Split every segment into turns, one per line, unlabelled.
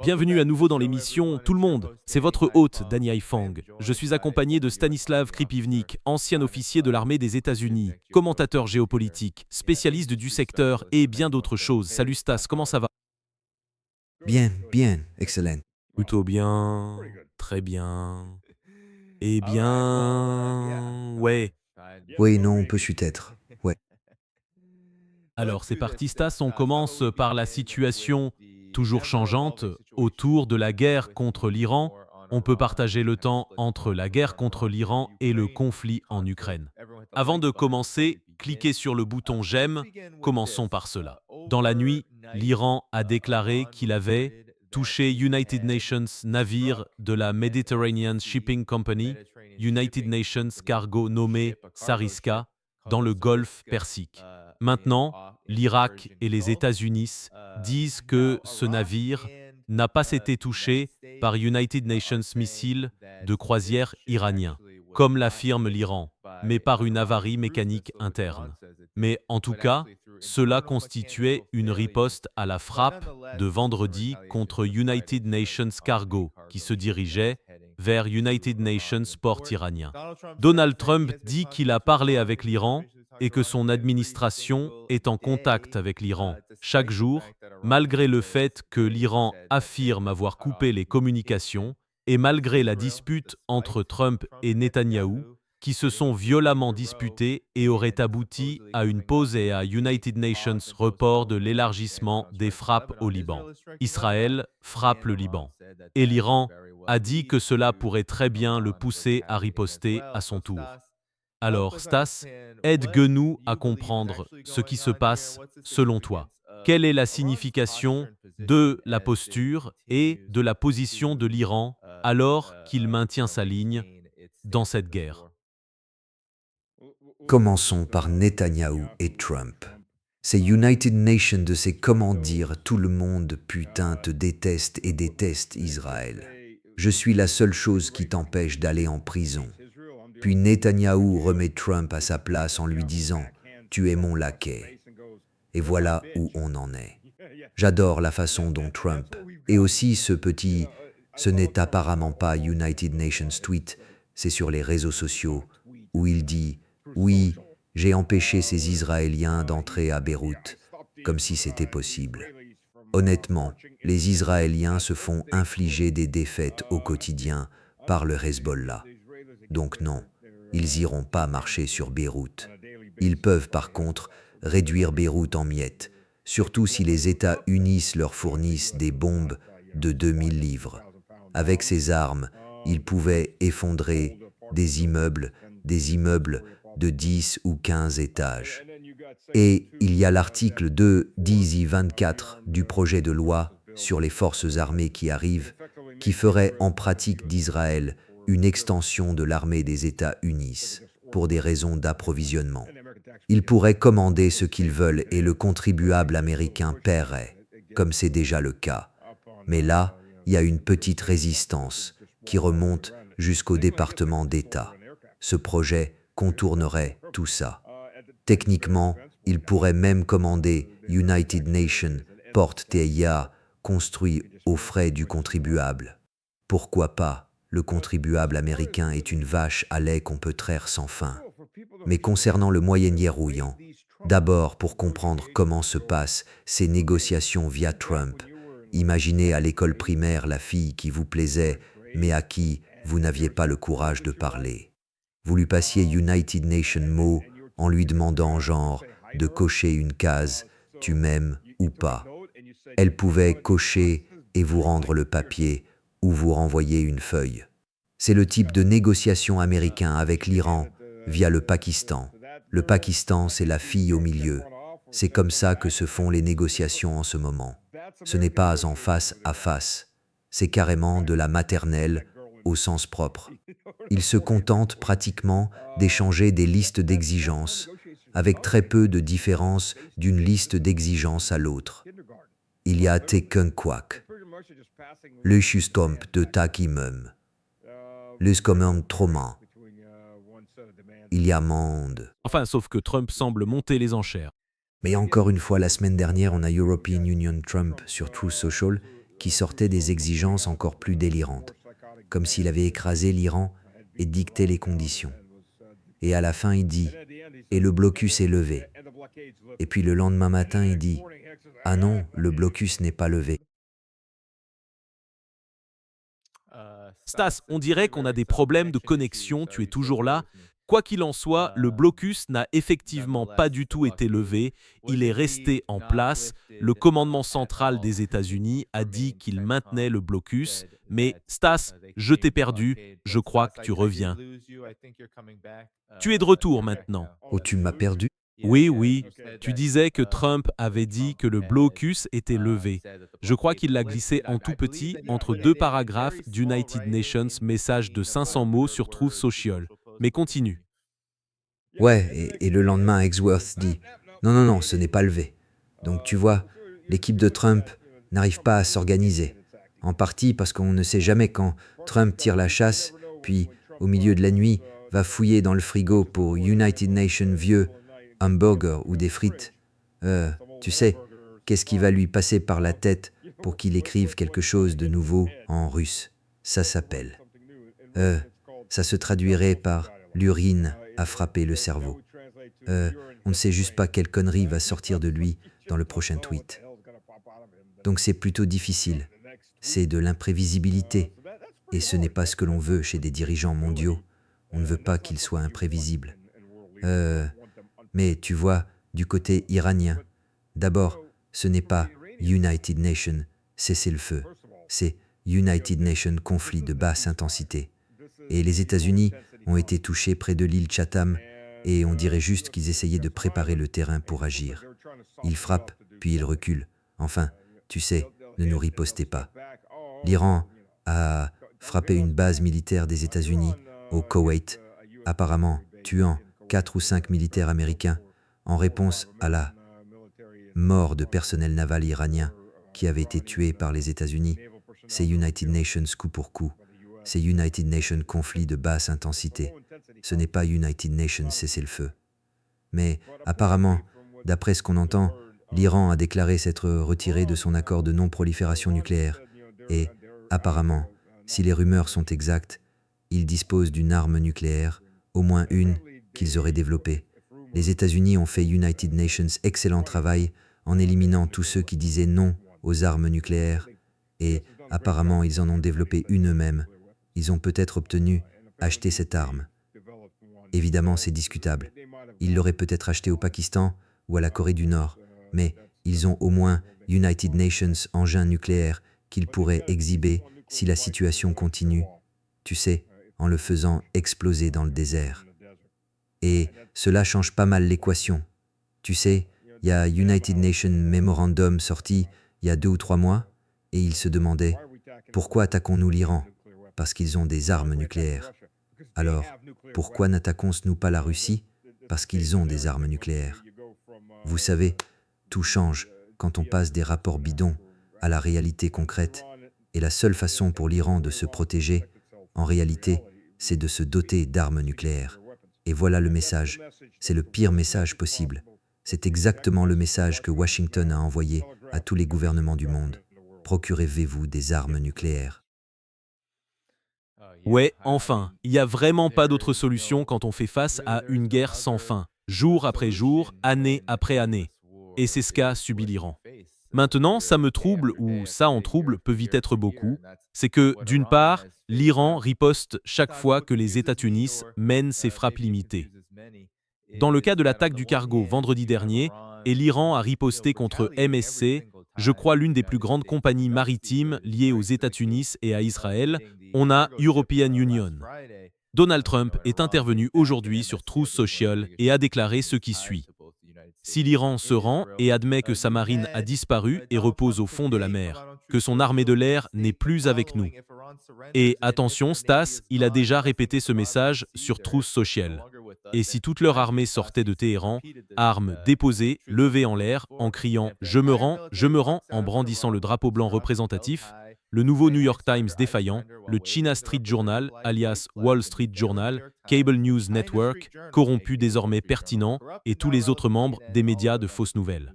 Bienvenue à nouveau dans l'émission Tout le monde. C'est votre hôte, Danny Haifang. Je suis accompagné de Stanislav Kripivnik, ancien officier de l'armée des États-Unis, commentateur géopolitique, spécialiste du secteur et bien d'autres choses. Salut Stas, comment ça va?
Bien, bien, excellent.
Plutôt bien, très bien. Eh bien, ouais.
Oui, non, peut-être. Ouais.
Alors c'est parti Stas, on commence par la situation toujours changeante autour de la guerre contre l'Iran. On peut partager le temps entre la guerre contre l'Iran et le conflit en Ukraine. Avant de commencer, cliquez sur le bouton j'aime. Commençons par cela. Dans la nuit, l'Iran a déclaré qu'il avait touché United Nations navire de la Mediterranean Shipping Company, United Nations cargo nommé Sariska, dans le golfe Persique. Maintenant, l'Irak et les États-Unis disent que ce navire n'a pas été touché par United Nations missiles de croisière iraniens, comme l'affirme l'Iran, mais par une avarie mécanique interne. Mais en tout cas, cela constituait une riposte à la frappe de vendredi contre United Nations Cargo, qui se dirigeait vers United Nations port iranien. Donald Trump dit qu'il a parlé avec l'Iran et que son administration est en contact avec l'Iran chaque jour, malgré le fait que l'Iran affirme avoir coupé les communications et malgré la dispute entre Trump et Netanyahou, qui se sont violemment disputés et auraient abouti à une pause et à United Nations report de l'élargissement des frappes au Liban. Israël frappe le Liban. Et l'Iran a dit que cela pourrait très bien le pousser à riposter à son tour. Alors, Stas, aide-nous à comprendre ce qui se passe selon toi. Quelle est la signification de la posture et de la position de l'Iran alors qu'il maintient sa ligne dans cette guerre?
Commençons par Netanyahou et Trump. Ces United Nations de ces comment dire tout le monde putain te déteste et déteste Israël. Je suis la seule chose qui t'empêche d'aller en prison. Puis Netanyahou remet Trump à sa place en lui disant « Tu es mon laquais ». Et voilà où on en est. J'adore la façon dont Trump, et aussi ce n'est apparemment pas United Nations tweet, c'est sur les réseaux sociaux, où il dit « Oui, j'ai empêché ces Israéliens d'entrer à Beyrouth », comme si c'était possible. Honnêtement, les Israéliens se font infliger des défaites au quotidien par le Hezbollah. Donc non, ils iront pas marcher sur Beyrouth. Ils peuvent par contre réduire Beyrouth en miettes, surtout si les États-Unis leur fournissent des bombes de 2000 livres. Avec ces armes, ils pouvaient effondrer des immeubles de 10 ou 15 étages. Et il y a l'article 2 10I24 du projet de loi sur les forces armées qui arrive, qui ferait en pratique d'Israël une extension de l'armée des États-Unis pour des raisons d'approvisionnement. Ils pourraient commander ce qu'ils veulent et le contribuable américain paierait, comme c'est déjà le cas. Mais là, il y a une petite résistance qui remonte jusqu'au département d'État. Ce projet contournerait tout ça. Techniquement, ils pourraient même commander United Nations porte TIA construit aux frais du contribuable. Pourquoi pas? Le contribuable américain est une vache à lait qu'on peut traire sans fin. Mais concernant le Moyen-Orient, d'abord pour comprendre comment se passent ces négociations via Trump, imaginez à l'école primaire la fille qui vous plaisait, mais à qui vous n'aviez pas le courage de parler. Vous lui passiez United Nations mot en lui demandant genre de cocher une case, tu m'aimes ou pas. Elle pouvait cocher et vous rendre le papier ou vous renvoyer une feuille. C'est le type de négociation américain avec l'Iran via le Pakistan. Le Pakistan, c'est la fille au milieu. C'est comme ça que se font les négociations en ce moment. Ce n'est pas en face à face. C'est carrément de la maternelle au sens propre. Ils se contentent pratiquement d'échanger des listes d'exigences, avec très peu de différence d'une liste d'exigences à l'autre. Il y a Tekunkwak, le Schustomp de Takimum, le Skomum Troman. Il y a Monde.
Enfin, sauf que Trump semble monter les enchères.
Mais encore une fois, la semaine dernière, on a European Union Trump sur Truth Social qui sortait des exigences encore plus délirantes, comme s'il avait écrasé l'Iran et dicté les conditions. Et à la fin, il dit « Et le blocus est levé ». Et puis le lendemain matin, il dit « Ah non, le blocus n'est pas levé ».
Stas, on dirait qu'on a des problèmes de connexion, tu es toujours là. Quoi qu'il en soit, le blocus n'a effectivement pas du tout été levé, il est resté en place. Le commandement central des États-Unis a dit qu'il maintenait le blocus, mais Stas, je t'ai perdu, je crois que tu reviens. Tu es de retour maintenant.
Oh, tu m'as perdu?
Oui, oui, tu disais que Trump avait dit que le blocus était levé. Je crois qu'il l'a glissé en tout petit entre deux paragraphes d'United Nations message de 500 mots sur Truth Social. Mais continue.
Ouais, et le lendemain, Exworth dit « Non, non, non, ce n'est pas levé ». Donc tu vois, l'équipe de Trump n'arrive pas à s'organiser. En partie parce qu'on ne sait jamais quand Trump tire la chasse, puis au milieu de la nuit, va fouiller dans le frigo pour United Nations vieux, hamburger ou des frites. Tu sais, qu'est-ce qui va lui passer par la tête pour qu'il écrive quelque chose de nouveau en russe? Ça s'appelle. Ça se traduirait par l'urine a frappé le cerveau. On ne sait juste pas quelle connerie va sortir de lui dans le prochain tweet. Donc c'est plutôt difficile. C'est de l'imprévisibilité. Et ce n'est pas ce que l'on veut chez des dirigeants mondiaux. On ne veut pas qu'ils soient imprévisibles. Mais tu vois, du côté iranien, d'abord, ce n'est pas United Nations cessez-le-feu, c'est United Nations conflit de basse intensité. Et les États-Unis ont été touchés près de l'île Chatham, et on dirait juste qu'ils essayaient de préparer le terrain pour agir. Ils frappent, puis ils reculent. Enfin, tu sais, ne nous ripostez pas. L'Iran a frappé une base militaire des États-Unis au Koweït, apparemment tuant 4 ou 5 militaires américains en réponse à la mort de personnel naval iranien qui avait été tué par les États-Unis. C'est United Nations coup pour coup. C'est United Nations conflit de basse intensité. Ce n'est pas United Nations cessez-le-feu. Mais apparemment, d'après ce qu'on entend, l'Iran a déclaré s'être retiré de son accord de non-prolifération nucléaire. Et, apparemment, si les rumeurs sont exactes, ils disposent d'une arme nucléaire, au moins une, qu'ils auraient développée. Les États-Unis ont fait United Nations excellent travail en éliminant tous ceux qui disaient non aux armes nucléaires, et apparemment ils en ont développé une eux-mêmes. Ils ont peut-être obtenu acheter cette arme. Évidemment, c'est discutable. Ils l'auraient peut-être acheté au Pakistan ou à la Corée du Nord, mais ils ont au moins United Nations engin nucléaire qu'ils pourraient exhiber si la situation continue, tu sais, en le faisant exploser dans le désert. Et cela change pas mal l'équation. Tu sais, il y a United Nations Memorandum sorti il y a 2 ou 3 mois, et ils se demandaient « Pourquoi attaquons-nous l'Iran ?» Parce qu'ils ont des armes nucléaires. Alors, pourquoi n'attaquons-nous pas la Russie? Parce qu'ils ont des armes nucléaires. Vous savez, tout change quand on passe des rapports bidons à la réalité concrète, et la seule façon pour l'Iran de se protéger, en réalité, c'est de se doter d'armes nucléaires. Et voilà le message. C'est le pire message possible. C'est exactement le message que Washington a envoyé à tous les gouvernements du monde. Procurez-vous des armes nucléaires.
Ouais, enfin, il n'y a vraiment pas d'autre solution quand on fait face à une guerre sans fin, jour après jour, année après année. Et c'est ce qu'a subi l'Iran. Maintenant, ça me trouble, ou ça en trouble peut vite être beaucoup, c'est que, d'une part, l'Iran riposte chaque fois que les États-Unis mènent ses frappes limitées. Dans le cas de l'attaque du cargo vendredi dernier, et l'Iran a riposté contre MSC, je crois l'une des plus grandes compagnies maritimes liées aux États-Unis et à Israël, on a European Union. Donald Trump est intervenu aujourd'hui sur Truth Social et a déclaré ce qui suit. Si l'Iran se rend et admet que sa marine a disparu et repose au fond de la mer, que son armée de l'air n'est plus avec nous. Et attention, Stas, il a déjà répété ce message sur Truth Social. Et si toute leur armée sortait de Téhéran, armes déposées, levées en l'air, en criant « Je me rends » en brandissant le drapeau blanc représentatif, le nouveau New York Times défaillant, le China Street Journal, alias Wall Street Journal, Cable News Network, corrompu désormais pertinent, et tous les autres membres des médias de fausses nouvelles.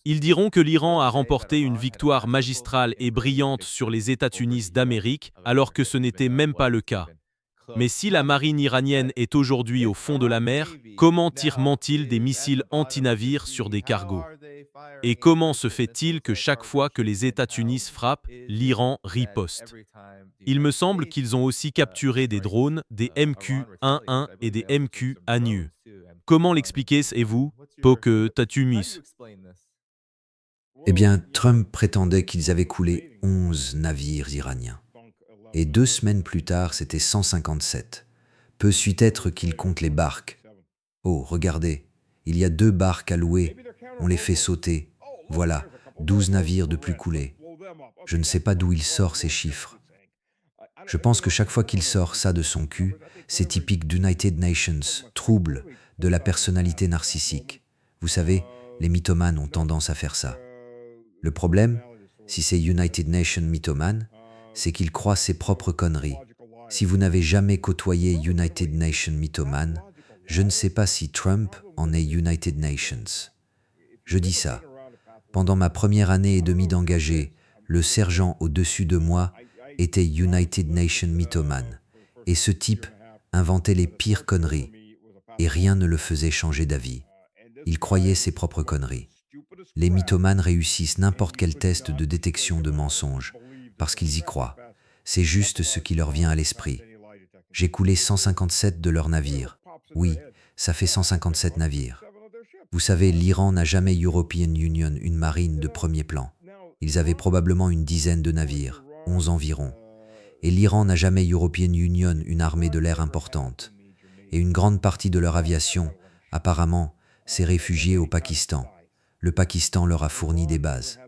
Ils diront que l'Iran a remporté une victoire magistrale et brillante sur les États-Unis d'Amérique, alors que ce n'était même pas le cas. Mais si la marine iranienne est aujourd'hui au fond de la mer, comment tire-t-il des missiles anti-navires sur des cargos? Et comment se fait-il que chaque fois que les États-Unis frappent, l'Iran riposte? Il me semble qu'ils ont aussi capturé des drones, des MQ-11 et des MQ-ANU. Comment l'expliquez-vous, Poke Tatumis?
Eh bien, Trump prétendait qu'ils avaient coulé 11 navires iraniens. Et 2 semaines plus tard, c'était 157. Peut-il être qu'il compte les barques? Oh, regardez, il y a 2 barques à louer. On les fait sauter. Voilà, 12 navires de plus coulés. Je ne sais pas d'où il sort ces chiffres. Je pense que chaque fois qu'il sort ça de son cul, c'est typique d'United Nations, trouble de la personnalité narcissique. Vous savez, les mythomanes ont tendance à faire ça. Le problème, si c'est United Nations mythomane, c'est qu'il croit ses propres conneries. Si vous n'avez jamais côtoyé United Nations mythomane, je ne sais pas si Trump en est United Nations. Je dis ça. Pendant ma première année et demie d'engagé, le sergent au-dessus de moi était United Nations mythomane. Et ce type inventait les pires conneries. Et rien ne le faisait changer d'avis. Il croyait ses propres conneries. Les mythomanes réussissent n'importe quel test de détection de mensonges, parce qu'ils y croient. C'est juste ce qui leur vient à l'esprit. J'ai coulé 157 de leurs navires. Oui, ça fait 157 navires. Vous savez, l'Iran n'a jamais European Union, une marine de premier plan. Ils avaient probablement une dizaine de navires, 11 environ. Et l'Iran n'a jamais European Union, une armée de l'air importante. Et une grande partie de leur aviation, apparemment, s'est réfugiée au Pakistan. Le Pakistan leur a fourni des bases.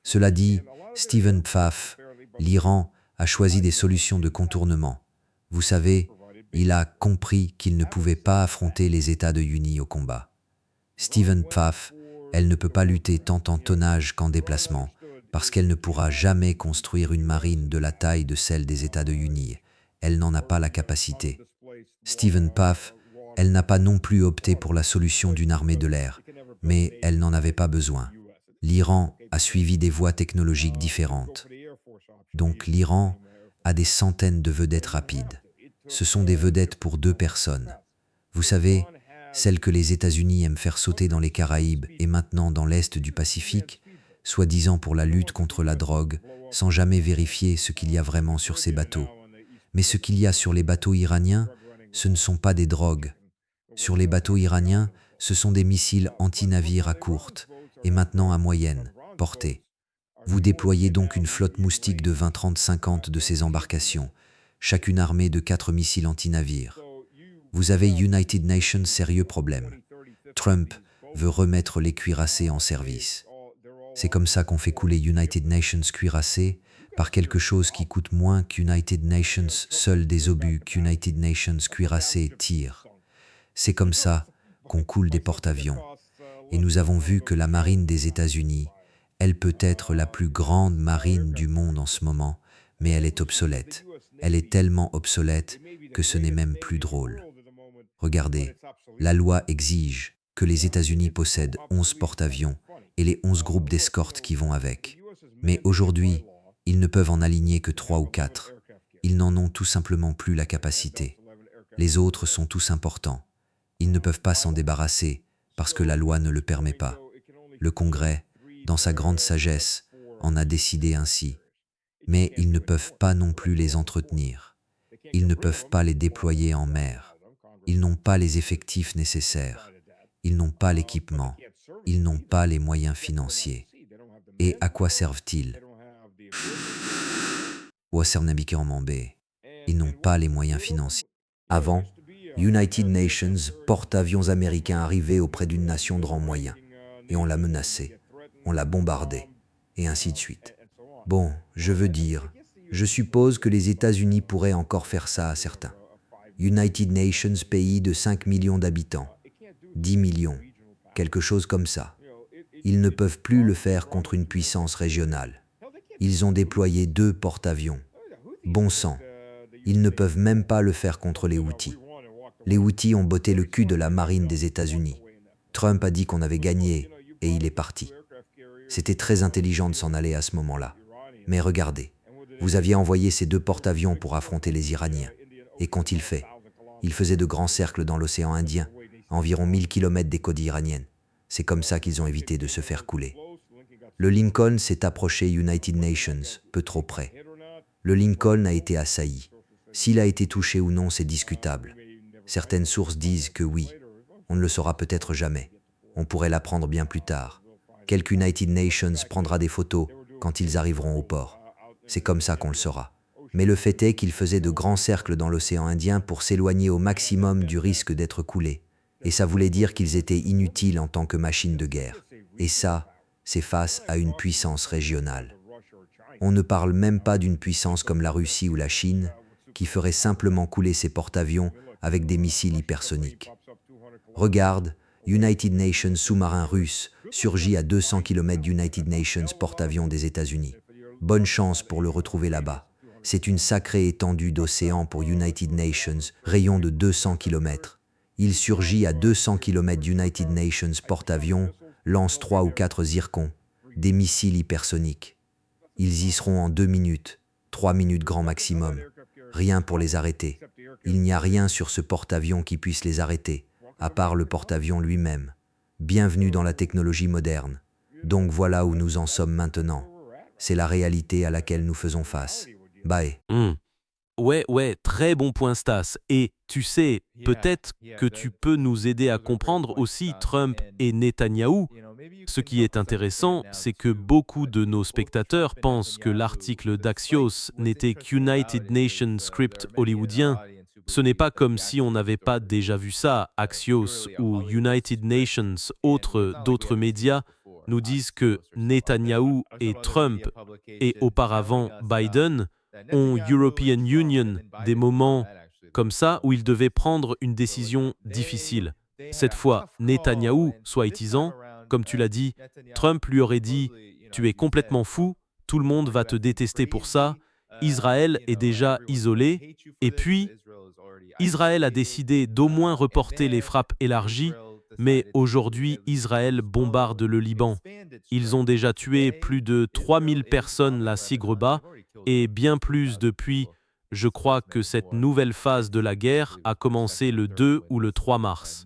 Cela dit, Stephen Pfaff, l'Iran a choisi des solutions de contournement. Vous savez, il a compris qu'il ne pouvait pas affronter les États-Unis au combat. Stephen Pfaff, elle ne peut pas lutter tant en tonnage qu'en déplacement, parce qu'elle ne pourra jamais construire une marine de la taille de celle des États-Unis. Elle n'en a pas la capacité. Stephen Pfaff, elle n'a pas non plus opté pour la solution d'une armée de l'air, mais elle n'en avait pas besoin. L'Iran a suivi des voies technologiques différentes. Donc l'Iran a des centaines de vedettes rapides. Ce sont des vedettes pour 2 personnes. Vous savez, celles que les États-Unis aiment faire sauter dans les Caraïbes et maintenant dans l'Est du Pacifique, soi-disant pour la lutte contre la drogue, sans jamais vérifier ce qu'il y a vraiment sur ces bateaux. Mais ce qu'il y a sur les bateaux iraniens, ce ne sont pas des drogues. Sur les bateaux iraniens, ce sont des missiles anti-navires à courte et maintenant à moyenne portée. Vous déployez donc une flotte moustique de 20, 30, 50 de ces embarcations, chacune armée de 4 missiles anti-navires. Vous avez United Nations sérieux problème. Trump veut remettre les cuirassés en service. C'est comme ça qu'on fait couler United Nations cuirassés par quelque chose qui coûte moins qu'United Nations, seuls des obus qu'United Nations cuirassés tirent. C'est comme ça qu'on coule des porte-avions. Et nous avons vu que la marine des États-Unis, elle peut être la plus grande marine du monde en ce moment, mais elle est obsolète. Elle est tellement obsolète que ce n'est même plus drôle. Regardez, la loi exige que les États-Unis possèdent 11 porte-avions et les 11 groupes d'escorte qui vont avec. Mais aujourd'hui, ils ne peuvent en aligner que 3 ou 4. Ils n'en ont tout simplement plus la capacité. Les autres sont tous importants. Ils ne peuvent pas s'en débarrasser parce que la loi ne le permet pas. Le Congrès, dans sa grande sagesse, en a décidé ainsi. Mais ils ne peuvent pas non plus les entretenir. Ils ne peuvent pas les déployer en mer. Ils n'ont pas les effectifs nécessaires. Ils n'ont pas l'équipement. Ils n'ont pas les moyens financiers. Et à quoi servent-ils? Ils n'ont pas les moyens financiers. Avant, United Nations, porte-avions américains arrivaient auprès d'une nation de rang moyen. Et on l'a menacé, on l'a bombardé, et ainsi de suite. Bon, je veux dire, je suppose que les États-Unis pourraient encore faire ça à certains. United Nations, pays de 5 millions d'habitants, 10 millions, quelque chose comme ça. Ils ne peuvent plus le faire contre une puissance régionale. Ils ont déployé 2 porte-avions. Bon sang, ils ne peuvent même pas le faire contre les Houthis. Les Houthis ont botté le cul de la marine des États-Unis. Trump a dit qu'on avait gagné et il est parti. C'était très intelligent de s'en aller à ce moment-là. Mais regardez, vous aviez envoyé ces deux porte-avions pour affronter les Iraniens. Et qu'ont-ils fait? Ils faisaient de grands cercles dans l'océan Indien, à environ 1000 km des côtes iraniennes. C'est comme ça qu'ils ont évité de se faire couler. Le Lincoln s'est approché United Nations, peu trop près. Le Lincoln a été assailli. S'il a été touché ou non, c'est discutable. Certaines sources disent que oui. On ne le saura peut-être jamais. On pourrait l'apprendre bien plus tard. Quelque United Nations prendra des photos quand ils arriveront au port. C'est comme ça qu'on le saura. Mais le fait est qu'ils faisaient de grands cercles dans l'océan Indien pour s'éloigner au maximum du risque d'être coulés. Et ça voulait dire qu'ils étaient inutiles en tant que machines de guerre. Et ça, c'est face à une puissance régionale. On ne parle même pas d'une puissance comme la Russie ou la Chine, qui ferait simplement couler ses porte-avions avec des missiles hypersoniques. Regarde, United Nations sous-marin russe surgit à 200 km d'United Nations porte-avions des États-Unis. Bonne chance pour le retrouver là-bas. C'est une sacrée étendue d'océan pour United Nations, rayon de 200 km. Il surgit à 200 km d'United Nations porte-avions, lance 3 ou 4 zircons, des missiles hypersoniques. Ils y seront en 2 minutes, 3 minutes grand maximum. Rien pour les arrêter. Il n'y a rien sur ce porte-avions qui puisse les arrêter, à part le porte-avions lui-même. Bienvenue dans la technologie moderne. Donc voilà où nous en sommes maintenant. C'est la réalité à laquelle nous faisons face. Bye.
Ouais, très bon point Stas. Et tu sais, peut-être que tu peux nous aider à comprendre aussi Trump et Netanyahou. Ce qui est intéressant, c'est que beaucoup de nos spectateurs pensent que l'article d'Axios n'était qu'United Nations script hollywoodien. Ce n'est pas comme si on n'avait pas déjà vu ça. Axios ou United Nations, d'autres médias, nous disent que Netanyahou et Trump, et auparavant Biden, ont European Union des moments comme ça où ils devaient prendre une décision difficile. Cette fois, Netanyahou, soi-disant, comme tu l'as dit, Trump lui aurait dit « Tu es complètement fou, tout le monde va te détester pour ça, Israël est déjà isolé, et puis Israël a décidé d'au moins reporter les frappes élargies, mais aujourd'hui Israël bombarde le Liban. Ils ont déjà tué plus de 3000 personnes la Sigreba et bien plus depuis. Je crois que cette nouvelle phase de la guerre a commencé le 2 ou le 3 mars.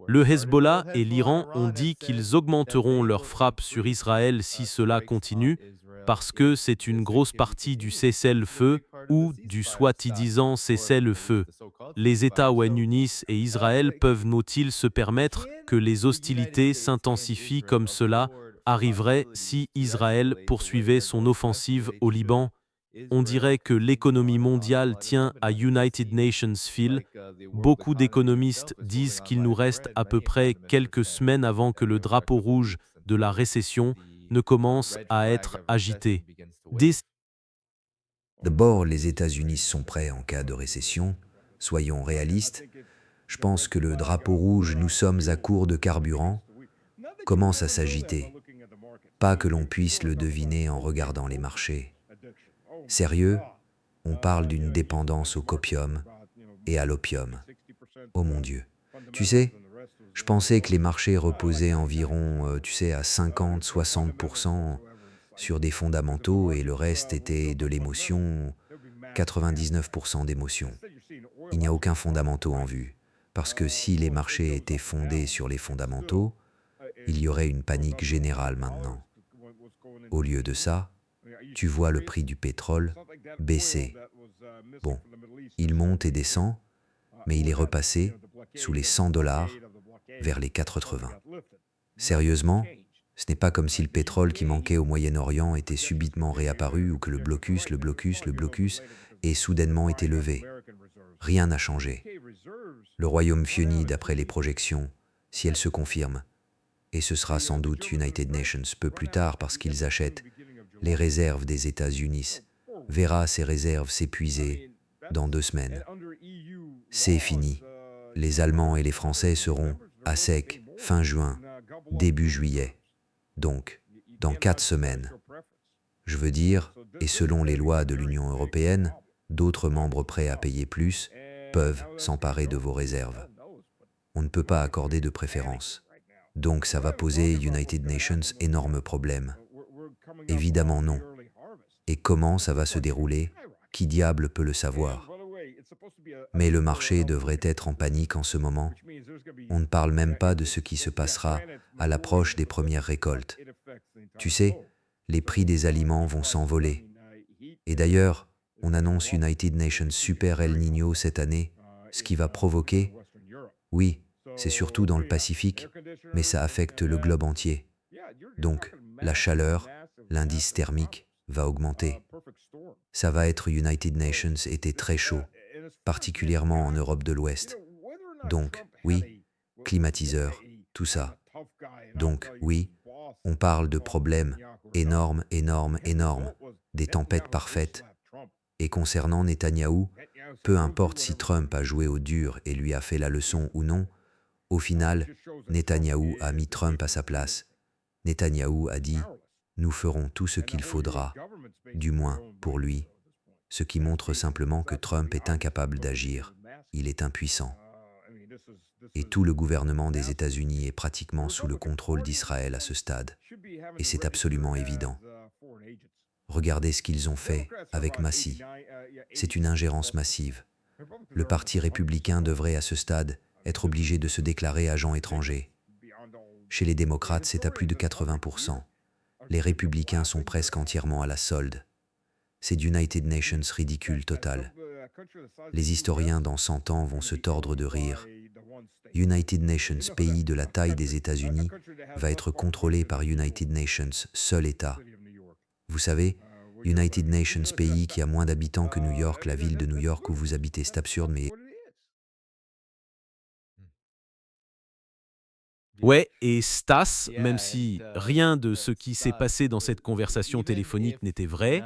Le Hezbollah et l'Iran ont dit qu'ils augmenteront leurs frappes sur Israël si cela continue, parce que c'est une grosse partie du cessez-le-feu ou du soi-disant cessez-le-feu. Les États unis et Israël peuvent-ils se permettre que les hostilités s'intensifient comme cela arriverait si Israël poursuivait son offensive au Liban? On dirait que l'économie mondiale tient à United Nations Phil. Beaucoup d'économistes disent qu'il nous reste à peu près quelques semaines avant que le drapeau rouge de la récession ne commence à être agité.
D'abord, les États-Unis sont prêts en cas de récession. Soyons réalistes. Je pense que le drapeau rouge, nous sommes à court de carburant, commence à s'agiter. Pas que l'on puisse le deviner en regardant les marchés. Sérieux, on parle d'une dépendance au copium et à l'opium. Oh mon Dieu. Tu sais, je pensais que les marchés reposaient environ, à 50-60% sur des fondamentaux et le reste était de l'émotion, 99% d'émotion. Il n'y a aucun fondamental en vue, parce que si les marchés étaient fondés sur les fondamentaux, il y aurait une panique générale maintenant. Au lieu de ça, tu vois le prix du pétrole baisser. Bon, il monte et descend, mais il est repassé sous les $100 vers les 80. Sérieusement, ce n'est pas comme si le pétrole qui manquait au Moyen-Orient était subitement réapparu ou que le blocus ait soudainement été levé. Rien n'a changé. Le royaume fionit d'après les projections, si elles se confirment. Et ce sera sans doute United Nations peu plus tard parce qu'ils achètent les réserves des États-Unis, verra ces réserves s'épuiser dans 2 semaines. C'est fini. Les Allemands et les Français seront à sec fin juin, début juillet. Donc, dans 4 semaines. Je veux dire, et selon les lois de l'Union européenne, d'autres membres prêts à payer plus peuvent s'emparer de vos réserves. On ne peut pas accorder de préférence. Donc ça va poser United Nations énorme problème. Évidemment non. Et comment ça va se dérouler? Qui diable peut le savoir? Mais le marché devrait être en panique en ce moment. On ne parle même pas de ce qui se passera à l'approche des premières récoltes. Tu sais, les prix des aliments vont s'envoler. Et d'ailleurs, on annonce United Nations Super El Niño cette année, ce qui va provoquer, oui, c'est surtout dans le Pacifique, mais ça affecte le globe entier. Donc, la chaleur, l'indice thermique va augmenter. Ça va être United Nations été très chaud, particulièrement en Europe de l'Ouest. Donc, oui, climatiseur, tout ça. Donc, oui, on parle de problèmes énormes, énormes, énormes, des tempêtes parfaites. Et concernant Netanyahou, peu importe si Trump a joué au dur et lui a fait la leçon ou non, au final, Netanyahou a mis Trump à sa place. Netanyahou a dit « Nous ferons tout ce qu'il faudra », du moins pour lui, ce qui montre simplement que Trump est incapable d'agir. Il est impuissant. Et tout le gouvernement des États-Unis est pratiquement sous le contrôle d'Israël à ce stade. Et c'est absolument évident. Regardez ce qu'ils ont fait avec Massi. C'est une ingérence massive. Le Parti républicain devrait à ce stade être obligé de se déclarer agent étranger. Chez les démocrates, c'est à plus de 80%. Les républicains sont presque entièrement à la solde. C'est United Nations ridicule total. Les historiens dans 100 ans vont se tordre de rire. United Nations, pays de la taille des États-Unis, va être contrôlé par United Nations, seul État. Vous savez, United Nations, pays qui a moins d'habitants que New York, la ville de New York où vous habitez, c'est absurde, mais...
Ouais, et Stas, même si rien de ce qui s'est passé dans cette conversation téléphonique n'était vrai,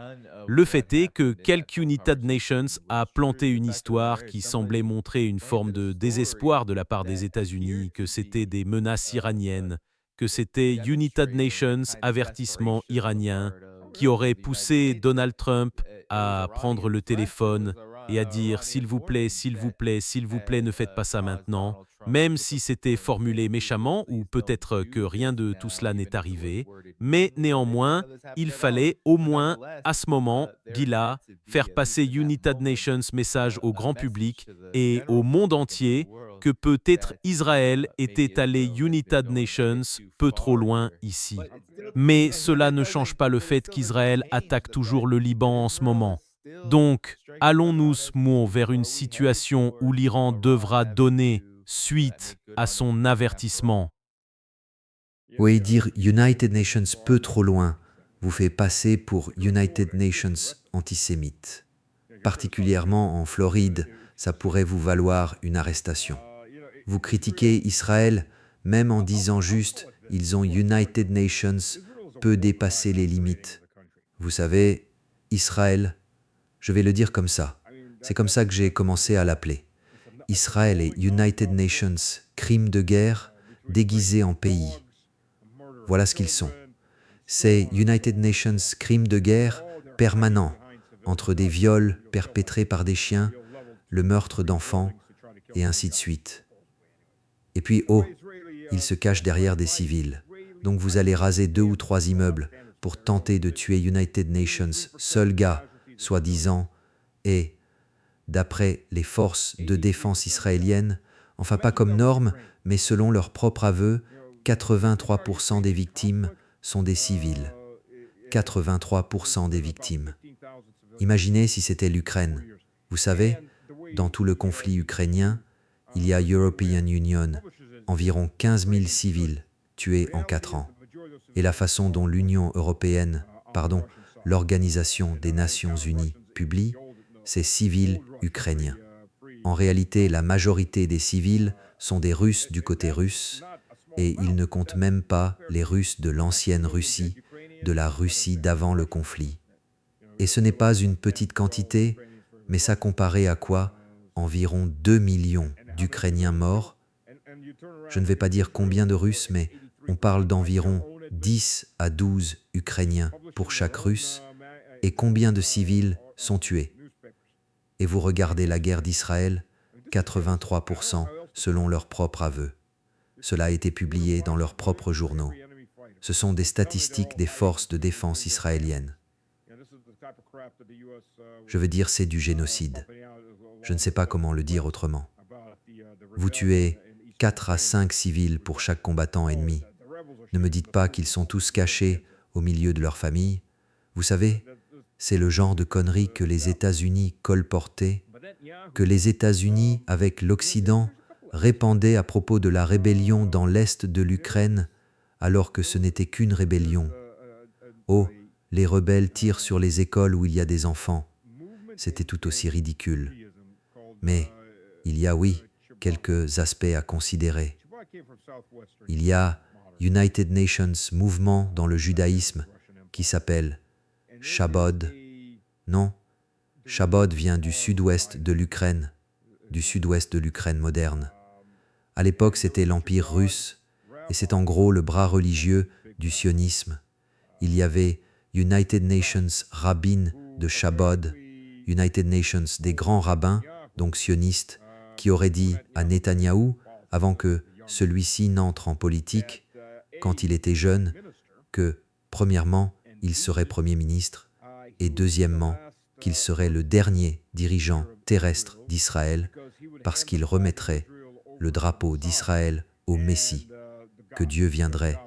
le fait est que quelques United Nations a planté une histoire qui semblait montrer une forme de désespoir de la part des États-Unis, que c'était des menaces iraniennes, que c'était United Nations avertissement iranien, qui aurait poussé Donald Trump à prendre le téléphone et à dire « s'il vous plaît, s'il vous plaît, s'il vous plaît, ne faites pas ça maintenant », même si c'était formulé méchamment ou peut-être que rien de tout cela n'est arrivé, mais néanmoins, il fallait au moins, à ce moment, Gila, faire passer United Nations message au grand public et au monde entier que peut-être Israël était allé United Nations peu trop loin ici. Mais cela ne change pas le fait qu'Israël attaque toujours le Liban en ce moment. Donc, allons-nous vers une situation où l'Iran devra donner suite à son avertissement?
Oui, dire United Nations peu trop loin vous fait passer pour United Nations antisémite. Particulièrement en Floride, ça pourrait vous valoir une arrestation. Vous critiquez Israël, même en disant juste « ils ont United Nations » peut dépasser les limites. Vous savez, Israël, je vais le dire comme ça. C'est comme ça que j'ai commencé à l'appeler. Israël et United Nations, crimes de guerre déguisés en pays. Voilà ce qu'ils sont. C'est United Nations, crimes de guerre permanents entre des viols perpétrés par des chiens, le meurtre d'enfants, et ainsi de suite. Et puis, oh, ils se cachent derrière des civils. Donc vous allez raser 2 ou 3 immeubles pour tenter de tuer United Nations, seul gars, soi-disant, et, d'après les forces de défense israéliennes, enfin pas comme norme, mais selon leur propre aveu, 83% des victimes sont des civils. 83% des victimes. Imaginez si c'était l'Ukraine. Vous savez, dans tout le conflit ukrainien, il y a European Union, environ 15 000 civils tués en 4 ans. Et la façon dont l'Organisation des Nations Unies publie, c'est civils ukrainiens. En réalité, la majorité des civils sont des Russes du côté russe, et ils ne comptent même pas les Russes de l'ancienne Russie, de la Russie d'avant le conflit. Et ce n'est pas une petite quantité, mais ça comparé à quoi? Environ 2 millions d'Ukrainiens morts. Je ne vais pas dire combien de Russes, mais on parle d'environ 10 à 12 Ukrainiens pour chaque Russe. Et combien de civils sont tués? Et vous regardez la guerre d'Israël, 83% selon leur propre aveu. Cela a été publié dans leurs propres journaux. Ce sont des statistiques des forces de défense israéliennes. Je veux dire, c'est du génocide. Je ne sais pas comment le dire autrement. Vous tuez 4 à 5 civils pour chaque combattant ennemi. Ne me dites pas qu'ils sont tous cachés au milieu de leur famille. Vous savez, c'est le genre de conneries que les États-Unis colportaient, que les États-Unis, avec l'Occident, répandaient à propos de la rébellion dans l'est de l'Ukraine, alors que ce n'était qu'une rébellion. Oh, les rebelles tirent sur les écoles où il y a des enfants. C'était tout aussi ridicule. Mais il y a, oui, quelques aspects à considérer. Il y a United Nations mouvement dans le judaïsme qui s'appelle Chabad. Non, Chabad vient du sud-ouest de l'Ukraine, moderne. À l'époque, c'était l'Empire russe, et c'est en gros le bras religieux du sionisme. Il y avait United Nations rabbin de Chabad, United Nations des grands rabbins, donc sionistes, qui auraient dit à Netanyahou, avant que celui-ci n'entre en politique, quand il était jeune, que, premièrement, il serait Premier ministre, et deuxièmement, qu'il serait le dernier dirigeant terrestre d'Israël, parce qu'il remettrait le drapeau d'Israël au Messie, que Dieu viendrait,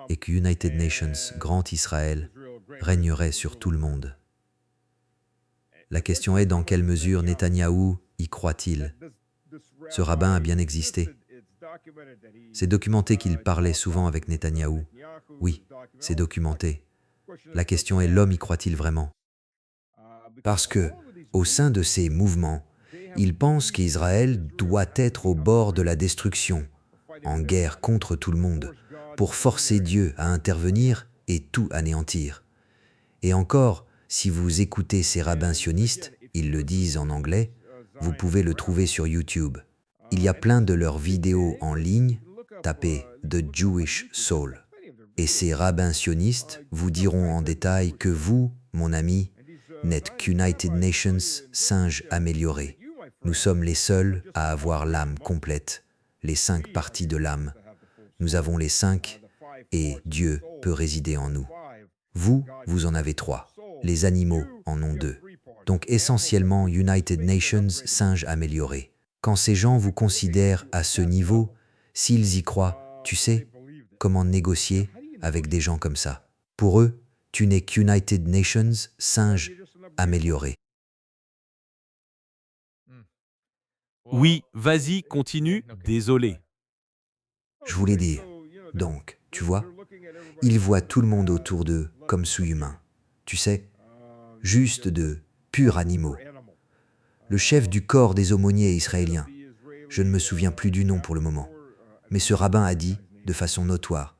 et que United Nations, Grand Israël, régnerait sur tout le monde. La question est dans quelle mesure Netanyahou y croit-il? Ce rabbin a bien existé. C'est documenté qu'il parlait souvent avec Netanyahou. Oui, c'est documenté. La question est l'homme y croit-il vraiment? Parce que, au sein de ces mouvements, ils pensent qu'Israël doit être au bord de la destruction, en guerre contre tout le monde, pour forcer Dieu à intervenir et tout anéantir. Et encore, si vous écoutez ces rabbins sionistes, ils le disent en anglais, vous pouvez le trouver sur YouTube. Il y a plein de leurs vidéos en ligne, tapez The Jewish Soul. Et ces rabbins sionistes vous diront en détail que vous, mon ami, n'êtes qu'United Nations singe amélioré. Nous sommes les seuls à avoir l'âme complète, les 5 parties de l'âme. Nous avons les 5 et Dieu peut résider en nous. Vous, vous en avez 3. Les animaux en ont 2. Donc essentiellement United Nations singe amélioré. Quand ces gens vous considèrent à ce niveau, s'ils y croient, tu sais, comment négocier avec des gens comme ça? Pour eux, tu n'es qu'United Nations singe amélioré.
Oui, vas-y, continue, désolé.
Je voulais dire, donc, tu vois, ils voient tout le monde autour d'eux comme sous-humains. Tu sais, juste de purs animaux. Le chef du corps des aumôniers israéliens, je ne me souviens plus du nom pour le moment, mais ce rabbin a dit, de façon notoire,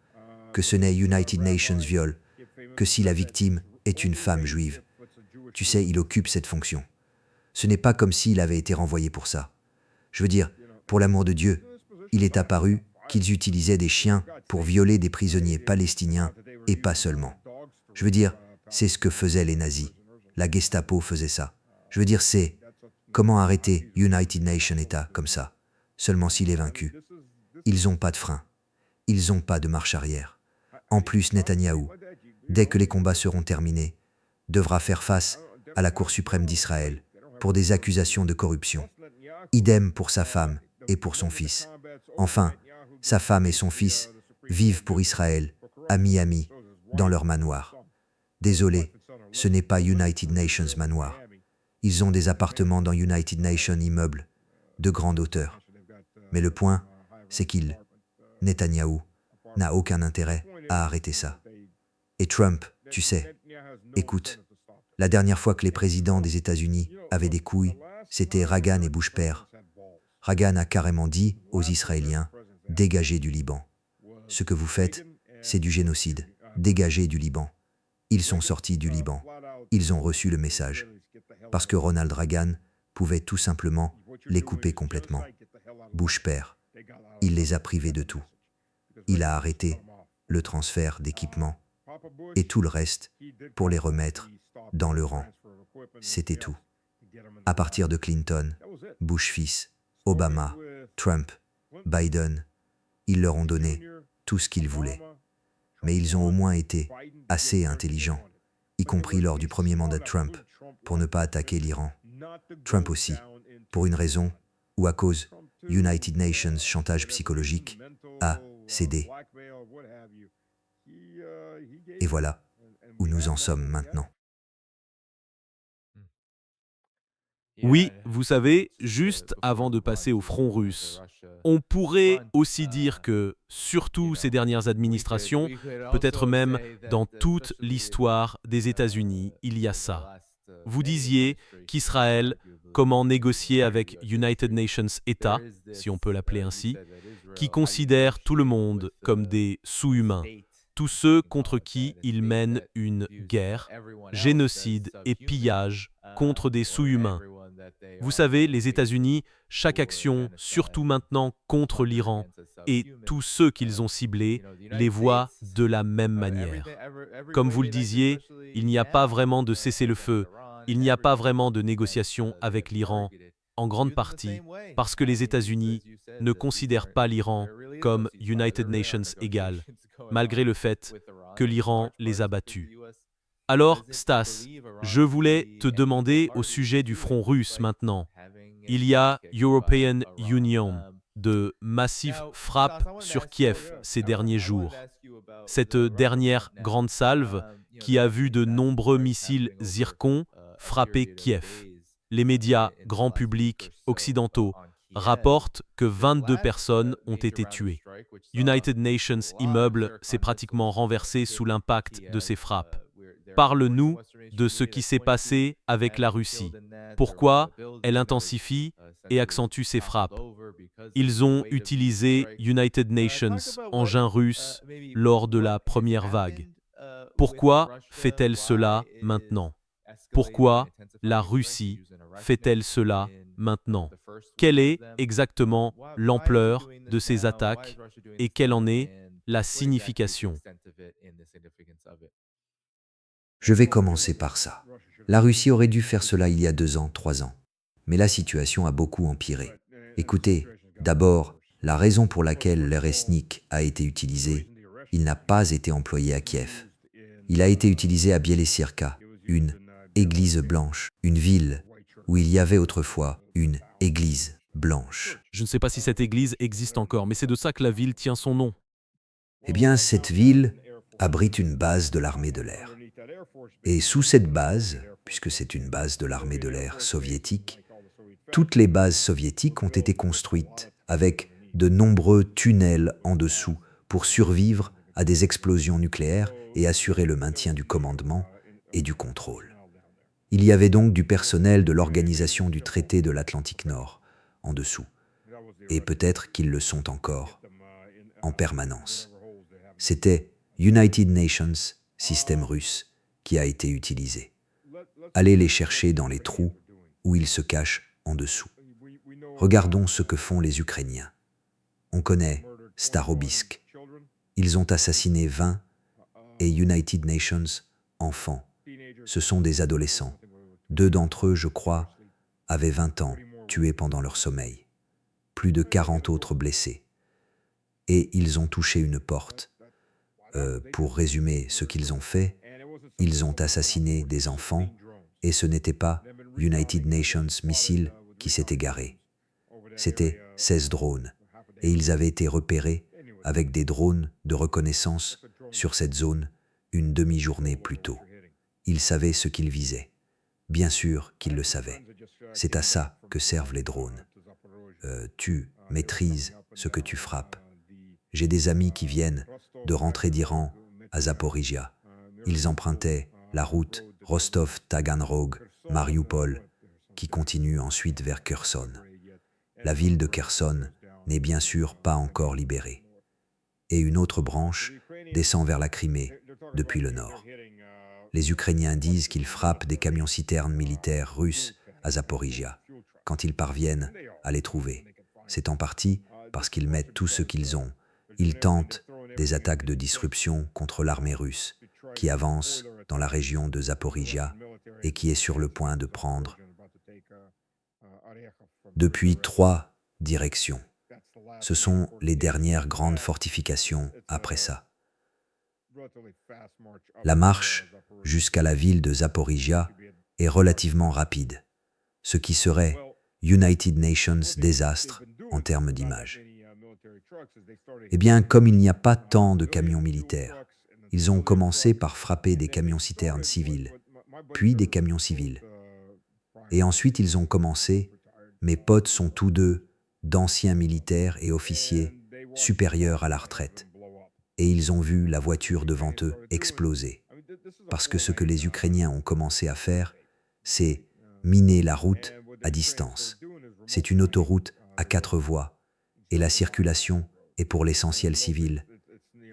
que ce n'est United Nations viol, que si la victime est une femme juive. Tu sais, il occupe cette fonction. Ce n'est pas comme s'il avait été renvoyé pour ça. Je veux dire, pour l'amour de Dieu, il est apparu qu'ils utilisaient des chiens pour violer des prisonniers palestiniens et pas seulement. Je veux dire, c'est ce que faisaient les nazis. La Gestapo faisait ça. Je veux dire, c'est comment arrêter United Nations État comme ça, seulement s'il est vaincu. Ils n'ont pas de frein. Ils n'ont pas de marche arrière. En plus, Netanyahou, dès que les combats seront terminés, devra faire face à la Cour suprême d'Israël pour des accusations de corruption. Idem pour sa femme et pour son fils. Enfin, sa femme et son fils vivent pour Israël, à Miami, dans leur manoir. Désolé, ce n'est pas United Nations manoir. Ils ont des appartements dans United Nations immeubles, de grande hauteur. Mais le point, c'est qu'il, Netanyahou, n'a aucun intérêt à arrêter ça. Et Trump, tu sais, écoute, la dernière fois que les présidents des États-Unis avaient des couilles, c'était Reagan et Bush père. Reagan a carrément dit aux Israéliens, dégagez du Liban. Ce que vous faites, c'est du génocide. Dégagez du Liban. Ils sont sortis du Liban. Ils ont reçu le message. Parce que Ronald Reagan pouvait tout simplement les couper complètement. Bush père, il les a privés de tout. Il a arrêté le transfert d'équipements et tout le reste pour les remettre dans le rang. C'était tout. À partir de Clinton, Bush fils, Obama, Trump, Biden, Ils leur ont donné tout ce qu'ils voulaient. Mais ils ont au moins été assez intelligents, y compris lors du premier mandat de Trump, pour ne pas attaquer l'Iran. Trump aussi, pour une raison ou à cause United Nations chantage psychologique, a cédé. Et voilà où nous en sommes maintenant.
Oui, vous savez, juste avant de passer au front russe, on pourrait aussi dire que, surtout ces dernières administrations, peut-être même dans toute l'histoire des États-Unis, il y a ça. Vous disiez qu'Israël, comment négocier avec United Nations État, si on peut l'appeler ainsi, qui considère tout le monde comme des sous-humains, tous ceux contre qui il mène une guerre, génocide et pillage contre des sous-humains. Vous savez, les États-Unis, chaque action, surtout maintenant contre l'Iran, et tous ceux qu'ils ont ciblés, les voient de la même manière. Comme vous le disiez, il n'y a pas vraiment de cessez-le-feu, il n'y a pas vraiment de négociation avec l'Iran, en grande partie parce que les États-Unis ne considèrent pas l'Iran comme United Nations égal, malgré le fait que l'Iran les a battus. Alors, Stas, je voulais te demander au sujet du front russe maintenant. Il y a European Union, de massives frappes sur Kiev ces derniers jours. Cette dernière grande salve qui a vu de nombreux missiles Zircon frapper Kiev. Les médias grand public occidentaux rapportent que 22 personnes ont été tuées. United Nations immeuble s'est pratiquement renversé sous l'impact de ces frappes. Parle-nous de ce qui s'est passé avec la Russie. Pourquoi elle intensifie et accentue ses frappes? Ils ont utilisé United Nations, engin russe, lors de la première vague. Pourquoi fait-elle cela maintenant? Pourquoi la Russie fait-elle cela maintenant? Quelle est exactement l'ampleur de ces attaques et quelle en est la signification?
Je vais commencer par ça. La Russie aurait dû faire cela il y a 2 ans, 3 ans. Mais la situation a beaucoup empiré. Écoutez, d'abord, la raison pour laquelle l'Resnik a été utilisé, il n'a pas été employé à Kiev. Il a été utilisé à Bielesirka, une église blanche, une ville où il y avait autrefois une église blanche.
Je ne sais pas si cette église existe encore, mais c'est de ça que la ville tient son nom.
Eh bien, cette ville abrite une base de l'armée de l'air. Et sous cette base, puisque c'est une base de l'armée de l'air soviétique, toutes les bases soviétiques ont été construites avec de nombreux tunnels en dessous pour survivre à des explosions nucléaires et assurer le maintien du commandement et du contrôle. Il y avait donc du personnel de l'organisation du traité de l'Atlantique Nord en dessous. Et peut-être qu'ils le sont encore, en permanence. C'était United Nations, système russe, qui a été utilisé. Allez les chercher dans les trous où ils se cachent en dessous. Regardons ce que font les Ukrainiens. On connaît Starobisk. Ils ont assassiné 20 et United Nations enfants. Ce sont des adolescents. 2 d'entre eux, je crois, avaient 20 ans, tués pendant leur sommeil. Plus de 40 autres blessés. Et ils ont touché une porte. Pour résumer ce qu'ils ont fait, ils ont assassiné des enfants et ce n'était pas United Nations missiles qui s'est égaré. C'était 16 drones et ils avaient été repérés avec des drones de reconnaissance sur cette zone une demi-journée plus tôt. Ils savaient ce qu'ils visaient. Bien sûr qu'ils le savaient. C'est à ça que servent les drones. Tu maîtrises ce que tu frappes. J'ai des amis qui viennent de rentrer d'Iran à Zaporizhia. Ils empruntaient la route Rostov-Taganrog, Mariupol, qui continue ensuite vers Kherson. La ville de Kherson n'est bien sûr pas encore libérée. Et une autre branche descend vers la Crimée, depuis le nord. Les Ukrainiens disent qu'ils frappent des camions-citernes militaires russes à Zaporizhia, quand ils parviennent à les trouver. C'est en partie parce qu'ils mettent tout ce qu'ils ont. Ils tentent des attaques de disruption contre l'armée russe, qui avance dans la région de Zaporizhia et qui est sur le point de prendre depuis 3 directions. Ce sont les dernières grandes fortifications après ça. La marche jusqu'à la ville de Zaporizhia est relativement rapide, ce qui serait United Nations désastre en termes d'image. Eh bien, comme il n'y a pas tant de camions militaires, ils ont commencé par frapper des camions-citernes civils, puis des camions civils. Et ensuite, ils ont commencé, mes potes sont tous deux d'anciens militaires et officiers supérieurs à la retraite. Et ils ont vu la voiture devant eux exploser. Parce que ce que les Ukrainiens ont commencé à faire, c'est miner la route à distance. C'est une autoroute à 4 voies et la circulation est pour l'essentiel civil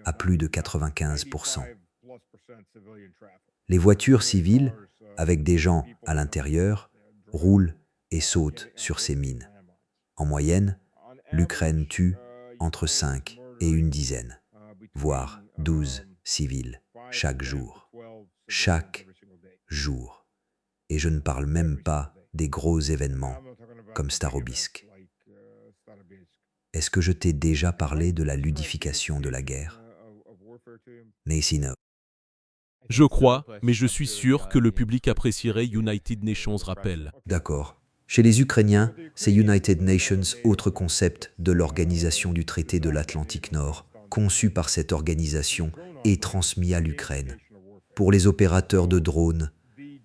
à plus de 95%. Les voitures civiles, avec des gens à l'intérieur, roulent et sautent sur ces mines. En moyenne, l'Ukraine tue entre 5 et une dizaine, voire 12 civils chaque jour. Chaque jour. Et je ne parle même pas des gros événements comme Starobisk. Est-ce que je t'ai déjà parlé de la ludification de la guerre? Naysino.
Je crois, mais je suis sûr que le public apprécierait United Nations Rappel.
D'accord. Chez les Ukrainiens, c'est United Nations, autre concept de l'organisation du traité de l'Atlantique Nord, conçu par cette organisation et transmis à l'Ukraine. Pour les opérateurs de drones,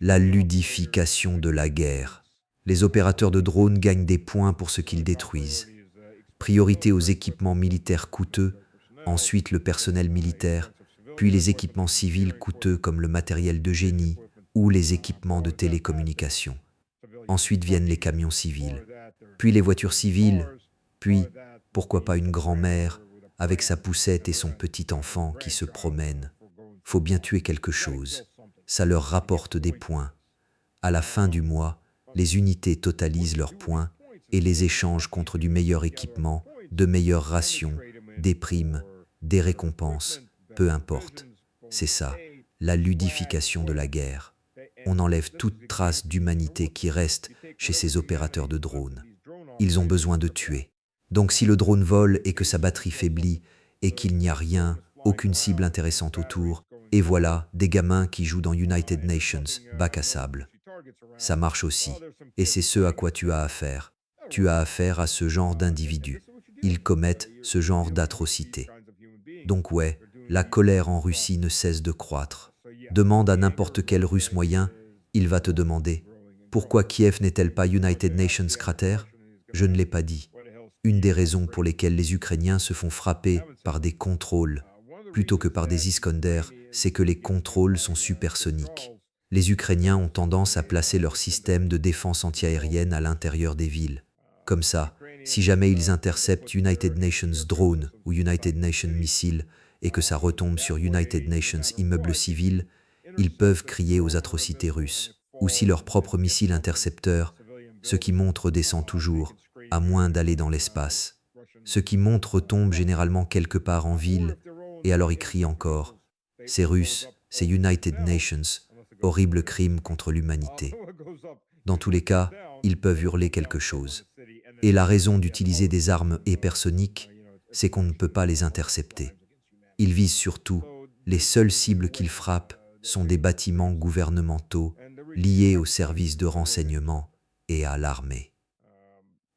la ludification de la guerre. Les opérateurs de drones gagnent des points pour ce qu'ils détruisent. Priorité aux équipements militaires coûteux, ensuite le personnel militaire, puis les équipements civils coûteux comme le matériel de génie ou les équipements de télécommunication. Ensuite viennent les camions civils, puis les voitures civiles, puis, pourquoi pas une grand-mère avec sa poussette et son petit enfant qui se promènent. Faut bien tuer quelque chose. Ça leur rapporte des points. À la fin du mois, les unités totalisent leurs points et les échangent contre du meilleur équipement, de meilleures rations, des primes, des récompenses, peu importe. C'est ça, la ludification de la guerre. On enlève toute trace d'humanité qui reste chez ces opérateurs de drones. Ils ont besoin de tuer. Donc si le drone vole et que sa batterie faiblit et qu'il n'y a rien, aucune cible intéressante autour, et voilà des gamins qui jouent dans United Nations, bac à sable. Ça marche aussi. Et c'est ce à quoi tu as affaire. Tu as affaire à ce genre d'individus. Ils commettent ce genre d'atrocités. Donc ouais, la colère en Russie ne cesse de croître. Demande à n'importe quel Russe moyen, il va te demander « Pourquoi Kiev n'est-elle pas United Nations cratère ?» Je ne l'ai pas dit. Une des raisons pour lesquelles les Ukrainiens se font frapper par des contrôles plutôt que par des Iskander, c'est que les contrôles sont supersoniques. Les Ukrainiens ont tendance à placer leur système de défense antiaérienne à l'intérieur des villes. Comme ça, si jamais ils interceptent United Nations drone ou United Nations missile et que ça retombe sur United Nations immeuble civil, ils peuvent crier aux atrocités russes. Ou si leur propre missile intercepteur, ce qui monte redescend toujours, à moins d'aller dans l'espace. Ce qui monte retombe généralement quelque part en ville, et alors ils crient encore. C'est russe, c'est United Nations, horrible crime contre l'humanité. Dans tous les cas, ils peuvent hurler quelque chose. Et la raison d'utiliser des armes hypersoniques, c'est qu'on ne peut pas les intercepter. Ils visent surtout, les seules cibles qu'ils frappent sont des bâtiments gouvernementaux liés aux services de renseignement et à l'armée.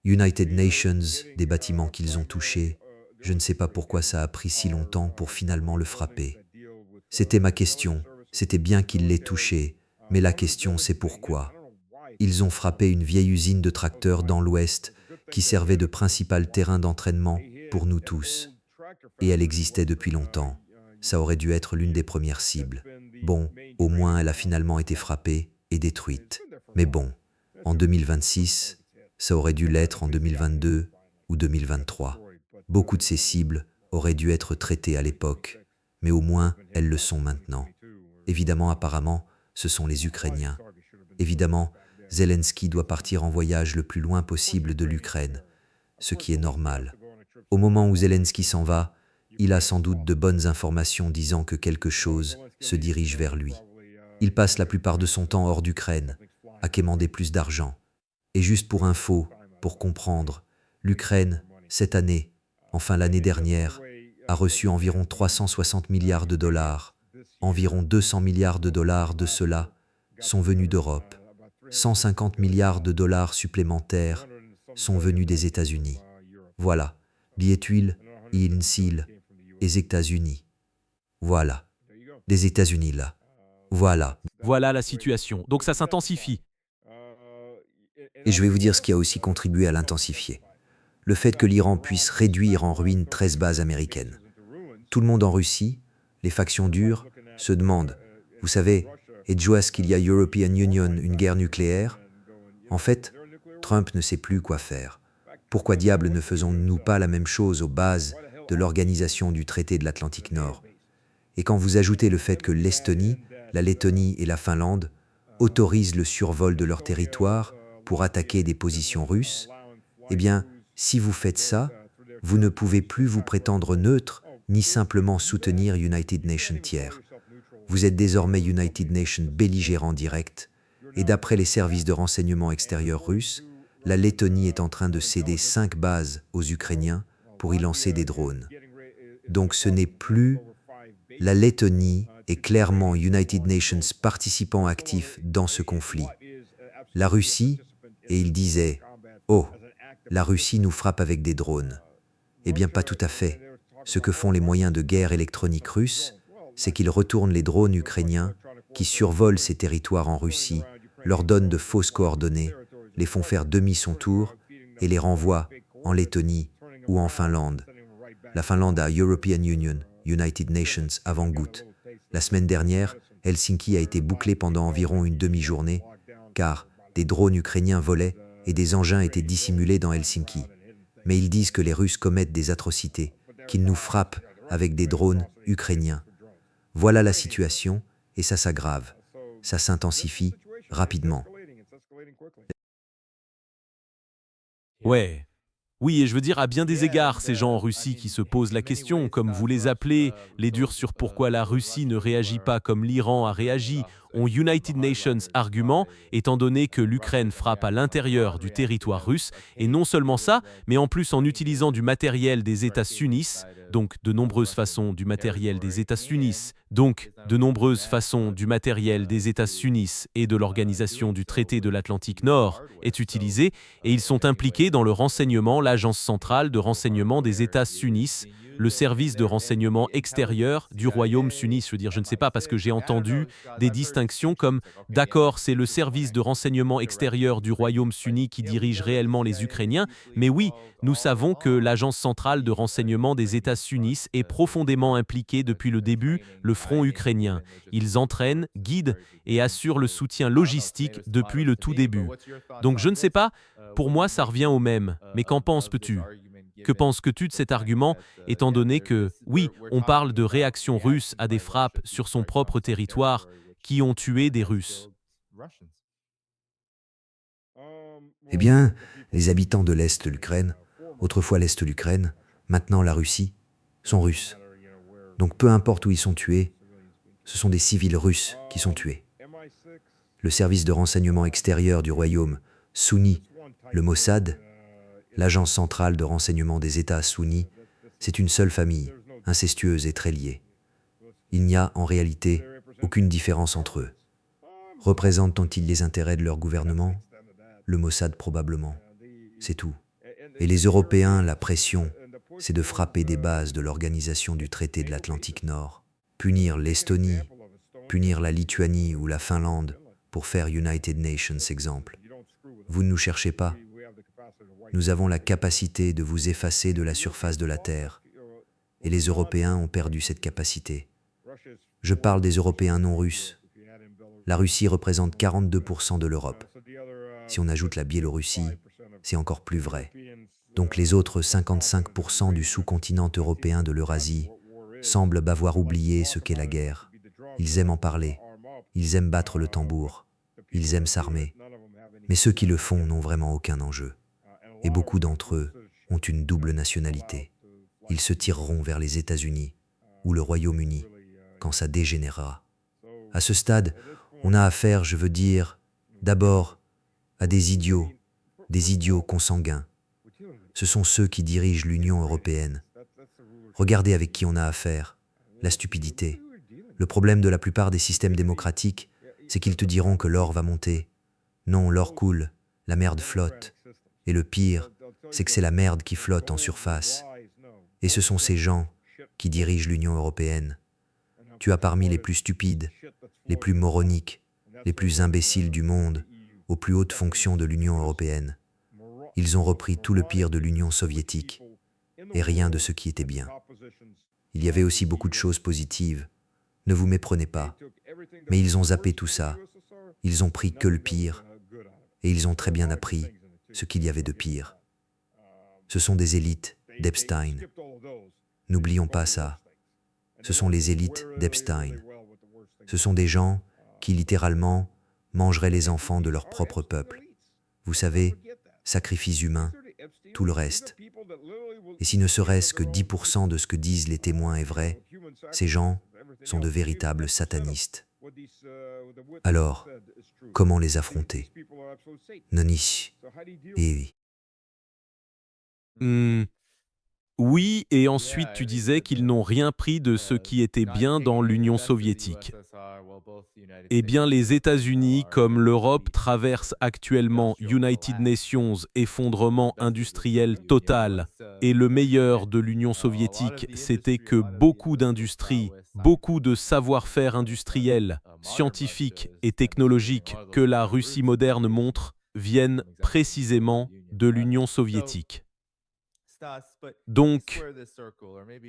United Nations, des bâtiments qu'ils ont touchés, je ne sais pas pourquoi ça a pris si longtemps pour finalement le frapper. C'était ma question, c'était bien qu'ils l'aient touché, mais la question c'est pourquoi. Ils ont frappé une vieille usine de tracteurs dans l'Ouest qui servait de principal terrain d'entraînement pour nous tous. Et elle existait depuis longtemps. Ça aurait dû être l'une des premières cibles. Bon, au moins elle a finalement été frappée et détruite. Mais bon, en 2026, ça aurait dû l'être en 2022 ou 2023. Beaucoup de ces cibles auraient dû être traitées à l'époque, mais au moins elles le sont maintenant. Évidemment, apparemment, ce sont les Ukrainiens. Évidemment, Zelensky doit partir en voyage le plus loin possible de l'Ukraine, ce qui est normal. Au moment où Zelensky s'en va, il a sans doute de bonnes informations disant que quelque chose se dirige vers lui. Il passe la plupart de son temps hors d'Ukraine, à quémander plus d'argent. Et juste pour info, pour comprendre, l'Ukraine, cette année, enfin l'année dernière, a reçu environ 360 milliards de dollars. Environ 200 milliards de dollars de cela sont venus d'Europe. 150 milliards de dollars supplémentaires sont venus des États-Unis. Voilà, Bietuil, Insil, les États-Unis. Voilà, des États-Unis là. Voilà.
Voilà la situation. Donc ça s'intensifie.
Et je vais vous dire ce qui a aussi contribué à l'intensifier. Le fait que l'Iran puisse réduire en ruine 13 bases américaines. Tout le monde en Russie, les factions dures, se demandent, vous savez, est-ce à ce qu'il y a European Union, une guerre nucléaire? En fait, Trump ne sait plus quoi faire. Pourquoi diable ne faisons-nous pas la même chose aux bases de l'organisation du traité de l'Atlantique Nord? Et quand vous ajoutez le fait que l'Estonie, la Lettonie et la Finlande autorisent le survol de leur territoire pour attaquer des positions russes, eh bien, si vous faites ça, vous ne pouvez plus vous prétendre neutre ni simplement soutenir United Nations tiers. Vous êtes désormais United Nations belligérant direct, et d'après les services de renseignement extérieurs russes, la Lettonie est en train de céder 5 bases aux Ukrainiens pour y lancer des drones. Donc ce n'est plus la Lettonie est clairement United Nations participant actif dans ce conflit. La Russie, et il disait « Oh, la Russie nous frappe avec des drones ». Eh bien pas tout à fait. Ce que font les moyens de guerre électronique russes, c'est qu'ils retournent les drones ukrainiens qui survolent ces territoires en Russie, leur donnent de fausses coordonnées, les font faire demi-son tour et les renvoient en Lettonie ou en Finlande. La Finlande a European Union, United Nations avant-goutte. La semaine dernière, Helsinki a été bouclée pendant environ une demi-journée, car des drones ukrainiens volaient et des engins étaient dissimulés dans Helsinki. Mais ils disent que les Russes commettent des atrocités, qu'ils nous frappent avec des drones ukrainiens. Voilà la situation, et ça s'aggrave. Ça s'intensifie rapidement.
Ouais. Oui, et je veux dire, à bien des égards, ces gens en Russie qui se posent la question, comme vous les appelez, les durs sur pourquoi la Russie ne réagit pas comme l'Iran a réagi, ont United Nations argument, étant donné que l'Ukraine frappe à l'intérieur du territoire russe, et non seulement ça, mais en plus en utilisant du matériel des États sunnites, donc de nombreuses façons du matériel des États sunnites, donc de nombreuses façons du matériel des États sunnites et de l'organisation du traité de l'Atlantique Nord est utilisé, et ils sont impliqués dans le renseignement, l'Agence centrale de renseignement des États sunnites, le service de renseignement extérieur du Royaume sunni. Je veux dire, je ne sais pas parce que j'ai entendu des distinctions comme « d'accord, c'est le service de renseignement extérieur du Royaume sunni qui dirige réellement les Ukrainiens », mais oui, nous savons que l'Agence centrale de renseignement des États sunnites est profondément impliquée depuis le début le front ukrainien. Ils entraînent, guident et assurent le soutien logistique depuis le tout début. Donc je ne sais pas, pour moi ça revient au même, mais qu'en penses-tu? Que penses-tu de cet argument, étant donné que, oui, on parle de réaction russe à des frappes sur son propre territoire qui ont tué des Russes?
Eh bien, les habitants de l'Est de l'Ukraine, autrefois l'Est de l'Ukraine, maintenant la Russie, sont russes. Donc peu importe où ils sont tués, ce sont des civils russes qui sont tués. Le service de renseignement extérieur du royaume sunni, le Mossad, l'agence centrale de renseignement des États sunnis, c'est une seule famille, incestueuse et très liée. Il n'y a en réalité aucune différence entre eux. Représentent-ils les intérêts de leur gouvernement? Le Mossad probablement. C'est tout. Et les Européens, la pression, c'est de frapper des bases de l'organisation du traité de l'Atlantique Nord, punir l'Estonie, punir la Lituanie ou la Finlande pour faire United Nations exemple. Vous ne nous cherchez pas. Nous avons la capacité de vous effacer de la surface de la Terre. Et les Européens ont perdu cette capacité. Je parle des Européens non russes. La Russie représente 42% de l'Europe. Si on ajoute la Biélorussie, c'est encore plus vrai. Donc les autres 55% du sous-continent européen de l'Eurasie semblent avoir oublié ce qu'est la guerre. Ils aiment en parler, ils aiment battre le tambour, ils aiment s'armer. Mais ceux qui le font n'ont vraiment aucun enjeu. Et beaucoup d'entre eux ont une double nationalité. Ils se tireront vers les États-Unis ou le Royaume-Uni quand ça dégénérera. À ce stade, on a affaire, je veux dire, d'abord à des idiots consanguins. Ce sont ceux qui dirigent l'Union européenne, Regardez avec qui on a affaire. La stupidité. Le problème de la plupart des systèmes démocratiques, c'est qu'ils te diront que l'or va monter. Non, l'or coule, la merde flotte. Et le pire, c'est que c'est la merde qui flotte en surface. Et ce sont ces gens qui dirigent l'Union européenne. Tu as parmi les plus stupides, les plus moroniques, les plus imbéciles du monde, aux plus hautes fonctions de l'Union européenne. Ils ont repris tout le pire de l'Union soviétique et rien de ce qui était bien. Il y avait aussi beaucoup de choses positives. Ne vous méprenez pas. Mais ils ont zappé tout ça. Ils ont pris que le pire. Et ils ont très bien appris ce qu'il y avait de pire. Ce sont des élites d'Epstein. N'oublions pas ça. Ce sont les élites d'Epstein. Ce sont des gens qui, littéralement, mangeraient les enfants de leur propre peuple. Vous savez, sacrifices humains, tout le reste. Et si ne serait-ce que 10% de ce que disent les témoins est vrai, ces gens sont de véritables satanistes. Alors, comment les affronter? Noni. Et
Hmm, oui, et ensuite tu disais qu'ils n'ont rien pris de ce qui était bien dans l'Union soviétique. Eh bien, les États-Unis, comme l'Europe, traversent actuellement United Nations, effondrement industriel total. Et le meilleur de l'Union soviétique, c'était que beaucoup d'industries, beaucoup de savoir-faire industriel, scientifique et technologique que la Russie moderne montre, viennent précisément de l'Union soviétique. Donc,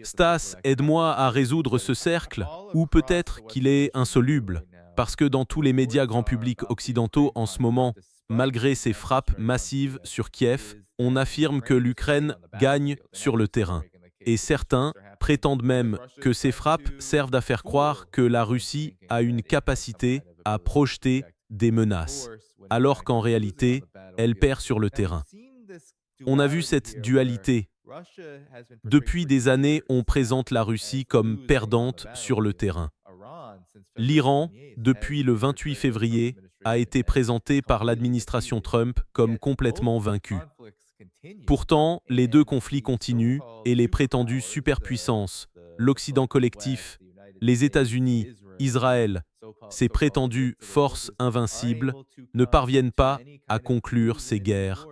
Stas, aide-moi à résoudre ce cercle, ou peut-être qu'il est insoluble, parce que dans tous les médias grand public occidentaux en ce moment, malgré ces frappes massives sur Kiev, on affirme que l'Ukraine gagne sur le terrain. Et certains prétendent même que ces frappes servent à faire croire que la Russie a une capacité à projeter des menaces, alors qu'en réalité, elle perd sur le terrain. On a vu cette dualité. Depuis des années, on présente la Russie comme perdante sur le terrain. L'Iran, depuis le 28 février, a été présenté par l'administration Trump comme complètement vaincu. Pourtant, les deux conflits continuent et les prétendues superpuissances, l'Occident collectif, les États-Unis, Israël, ces prétendues forces invincibles, ne parviennent pas à conclure ces guerres.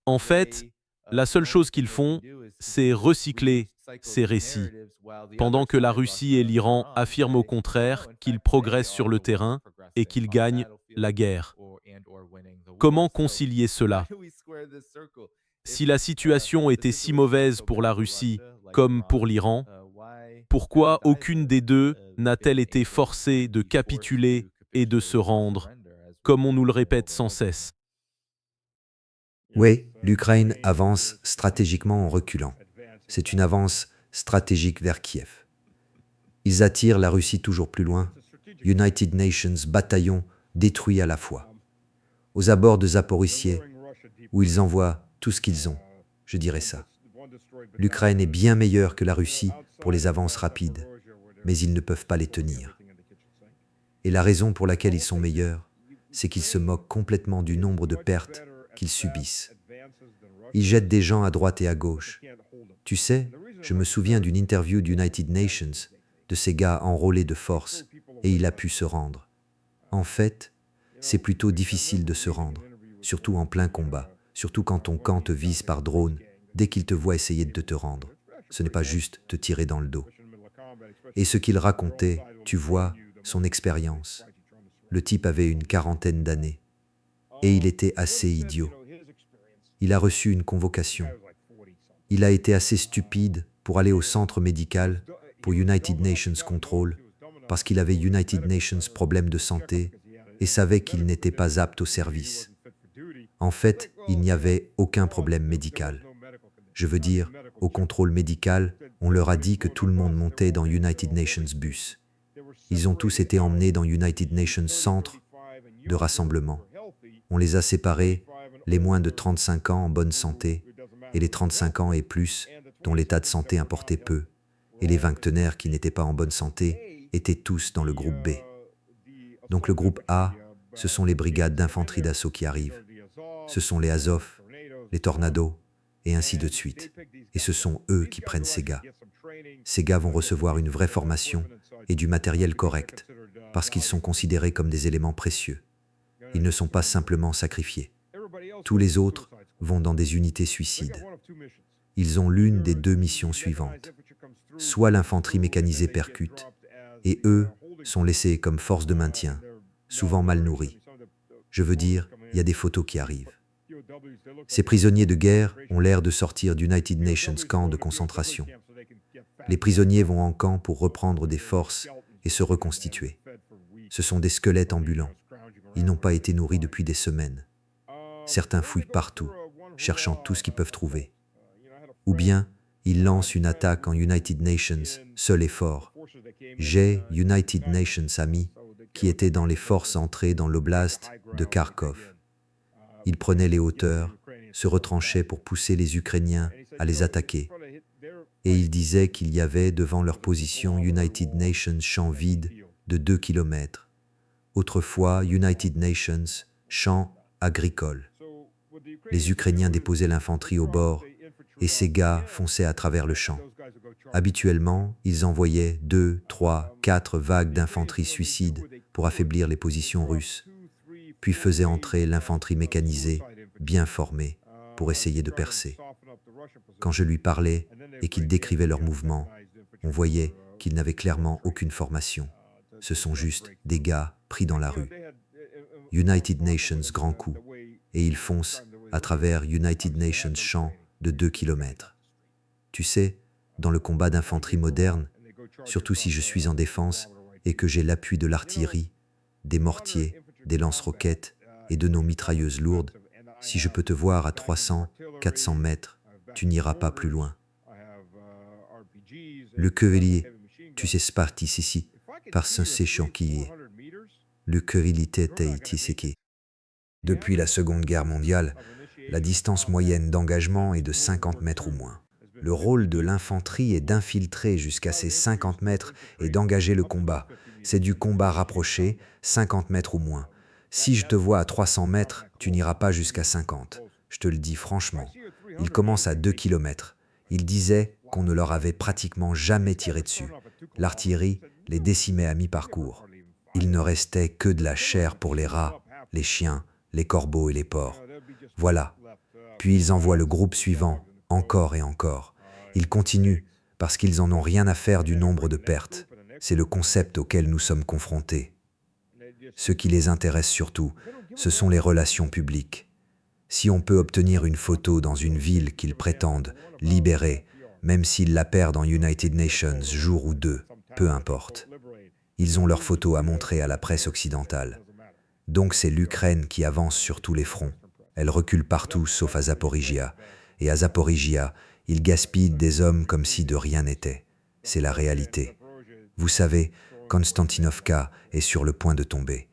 En fait, la seule chose qu'ils font, c'est recycler ces récits, pendant que la Russie et l'Iran affirment au contraire qu'ils progressent sur le terrain et qu'ils gagnent la guerre. Comment concilier cela? Si la situation était si mauvaise pour la Russie comme pour l'Iran, pourquoi aucune des deux n'a-t-elle été forcée de capituler et de se rendre, comme on nous le répète sans cesse?
oui, l'Ukraine avance stratégiquement en reculant. C'est une avance stratégique vers Kiev. Ils attirent la Russie toujours plus loin. United Nations bataillon détruit à la fois. Aux abords de Zaporizhzhia, où ils envoient tout ce qu'ils ont, je dirais ça. L'Ukraine est bien meilleure que la Russie pour les avances rapides, mais ils ne peuvent pas les tenir. Et la raison pour laquelle ils sont meilleurs, c'est qu'ils se moquent complètement du nombre de pertes qu'ils subissent. Ils jettent des gens à droite et à gauche. Tu sais, je me souviens d'une interview d'United Nations, de ces gars enrôlés de force, et il a pu se rendre. En fait, c'est plutôt difficile de se rendre, surtout en plein combat, surtout quand ton camp te vise par drone, dès qu'il te voit essayer de te rendre. Ce n'est pas juste te tirer dans le dos. Et ce qu'il racontait, tu vois, son expérience. Le type avait une quarantaine d'années. Et il était assez idiot. Il a reçu une convocation. Il a été assez stupide pour aller au centre médical pour United Nations Control parce qu'il avait United Nations problème de santé et savait qu'il n'était pas apte au service. En fait, il n'y avait aucun problème médical. Je veux dire, au contrôle médical, on leur a dit que tout le monde montait dans United Nations bus. Ils ont tous été emmenés dans United Nations Centre de rassemblement. On les a séparés, les moins de 35 ans en bonne santé, et les 35 ans et plus, dont l'état de santé importait peu, et les vingtenaires qui n'étaient pas en bonne santé, étaient tous dans le groupe B. Donc le groupe A, ce sont les brigades d'infanterie d'assaut qui arrivent. Ce sont les Azov, les Tornados et ainsi de suite. Et ce sont eux qui prennent ces gars. Ces gars vont recevoir une vraie formation et du matériel correct, parce qu'ils sont considérés comme des éléments précieux. Ils ne sont pas simplement sacrifiés. Tous les autres vont dans des unités suicides. Ils ont l'une des deux missions suivantes. Soit l'infanterie mécanisée percute, et eux sont laissés comme force de maintien, souvent mal nourris. Je veux dire, il y a des photos qui arrivent. Ces prisonniers de guerre ont l'air de sortir d'United Nations camp de concentration. Les prisonniers vont en camp pour reprendre des forces et se reconstituer. Ce sont des squelettes ambulants. Ils n'ont pas été nourris depuis des semaines. Certains fouillent partout, cherchant tout ce qu'ils peuvent trouver. Ou bien, ils lancent une attaque en United Nations, seul et fort. J'ai United Nations amis qui étaient dans les forces entrées dans l'oblast de Kharkov. Ils prenaient les hauteurs, se retranchaient pour pousser les Ukrainiens à les attaquer. Et ils disaient qu'il y avait devant leur position United Nations champs vides de 2 km. Autrefois, United Nations champs agricoles. Les Ukrainiens déposaient l'infanterie au bord et ces gars fonçaient à travers le champ. Habituellement, ils envoyaient 2, 3, 4 vagues d'infanterie suicide pour affaiblir les positions russes, puis faisaient entrer l'infanterie mécanisée, bien formée, pour essayer de percer. Quand je lui parlais et qu'il décrivait leurs mouvements, on voyait qu'ils n'avaient clairement aucune formation. Ce sont juste des gars pris dans la rue. United Nations grand coup, et ils foncent à travers United Nations champs de 2 km. Tu sais, dans le combat d'infanterie moderne, surtout si je suis en défense et que j'ai l'appui de l'artillerie, des mortiers, des lance-roquettes et de nos mitrailleuses lourdes, si je peux te voir à 300, 400 mètres, tu n'iras pas plus loin. Le cavalier, tu sais sparti ici, par ce séchant qui est. Le cavalier est ici. Depuis la Seconde Guerre mondiale, la distance moyenne d'engagement est de 50 mètres ou moins. Le rôle de l'infanterie est d'infiltrer jusqu'à ces 50 mètres et d'engager le combat. C'est du combat rapproché, 50 mètres ou moins. Si je te vois à 300 mètres, tu n'iras pas jusqu'à 50. Je te le dis franchement. Ils commencent à 2 km. Ils disaient qu'on ne leur avait pratiquement jamais tiré dessus. L'artillerie les décimait à mi-parcours. Il ne restait que de la chair pour les rats, les chiens, les corbeaux et les porcs. Voilà. Puis ils envoient le groupe suivant, encore et encore. Ils continuent, parce qu'ils en ont rien à faire du nombre de pertes. C'est le concept auquel nous sommes confrontés. Ce qui les intéresse surtout, ce sont les relations publiques. Si on peut obtenir une photo dans une ville qu'ils prétendent libérer, même s'ils la perdent en United Nations jour ou deux, peu importe. Ils ont leur photo à montrer à la presse occidentale. Donc c'est l'Ukraine qui avance sur tous les fronts. Elle recule partout sauf à Zaporizhia. Et à Zaporizhia, ils gaspillent des hommes comme si de rien n'était. C'est la réalité. Vous savez, Konstantinovka est sur le point de tomber.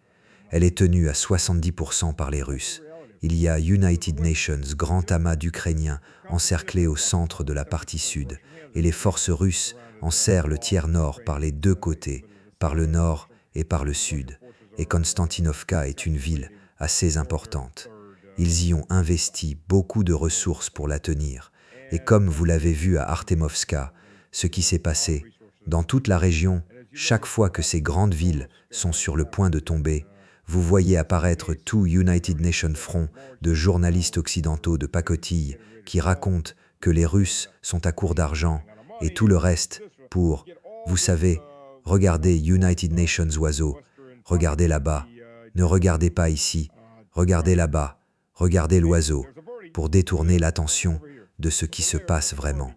Elle est tenue à 70% par les Russes. Il y a United Nations, grand amas d'Ukrainiens, encerclés au centre de la partie sud, et les forces russes enserrent le tiers nord par les deux côtés, par le nord et par le sud. Et Konstantinovka est une ville assez importante. Ils y ont investi beaucoup de ressources pour la tenir. Et comme vous l'avez vu à Artemovska, ce qui s'est passé, dans toute la région, chaque fois que ces grandes villes sont sur le point de tomber, vous voyez apparaître tout United Nations Front de journalistes occidentaux de pacotille qui racontent que les Russes sont à court d'argent et tout le reste pour, vous savez, regardez United Nations oiseaux, regardez là-bas, ne regardez pas ici, regardez là-bas, regardez l'oiseau, pour détourner l'attention de ce qui se passe vraiment.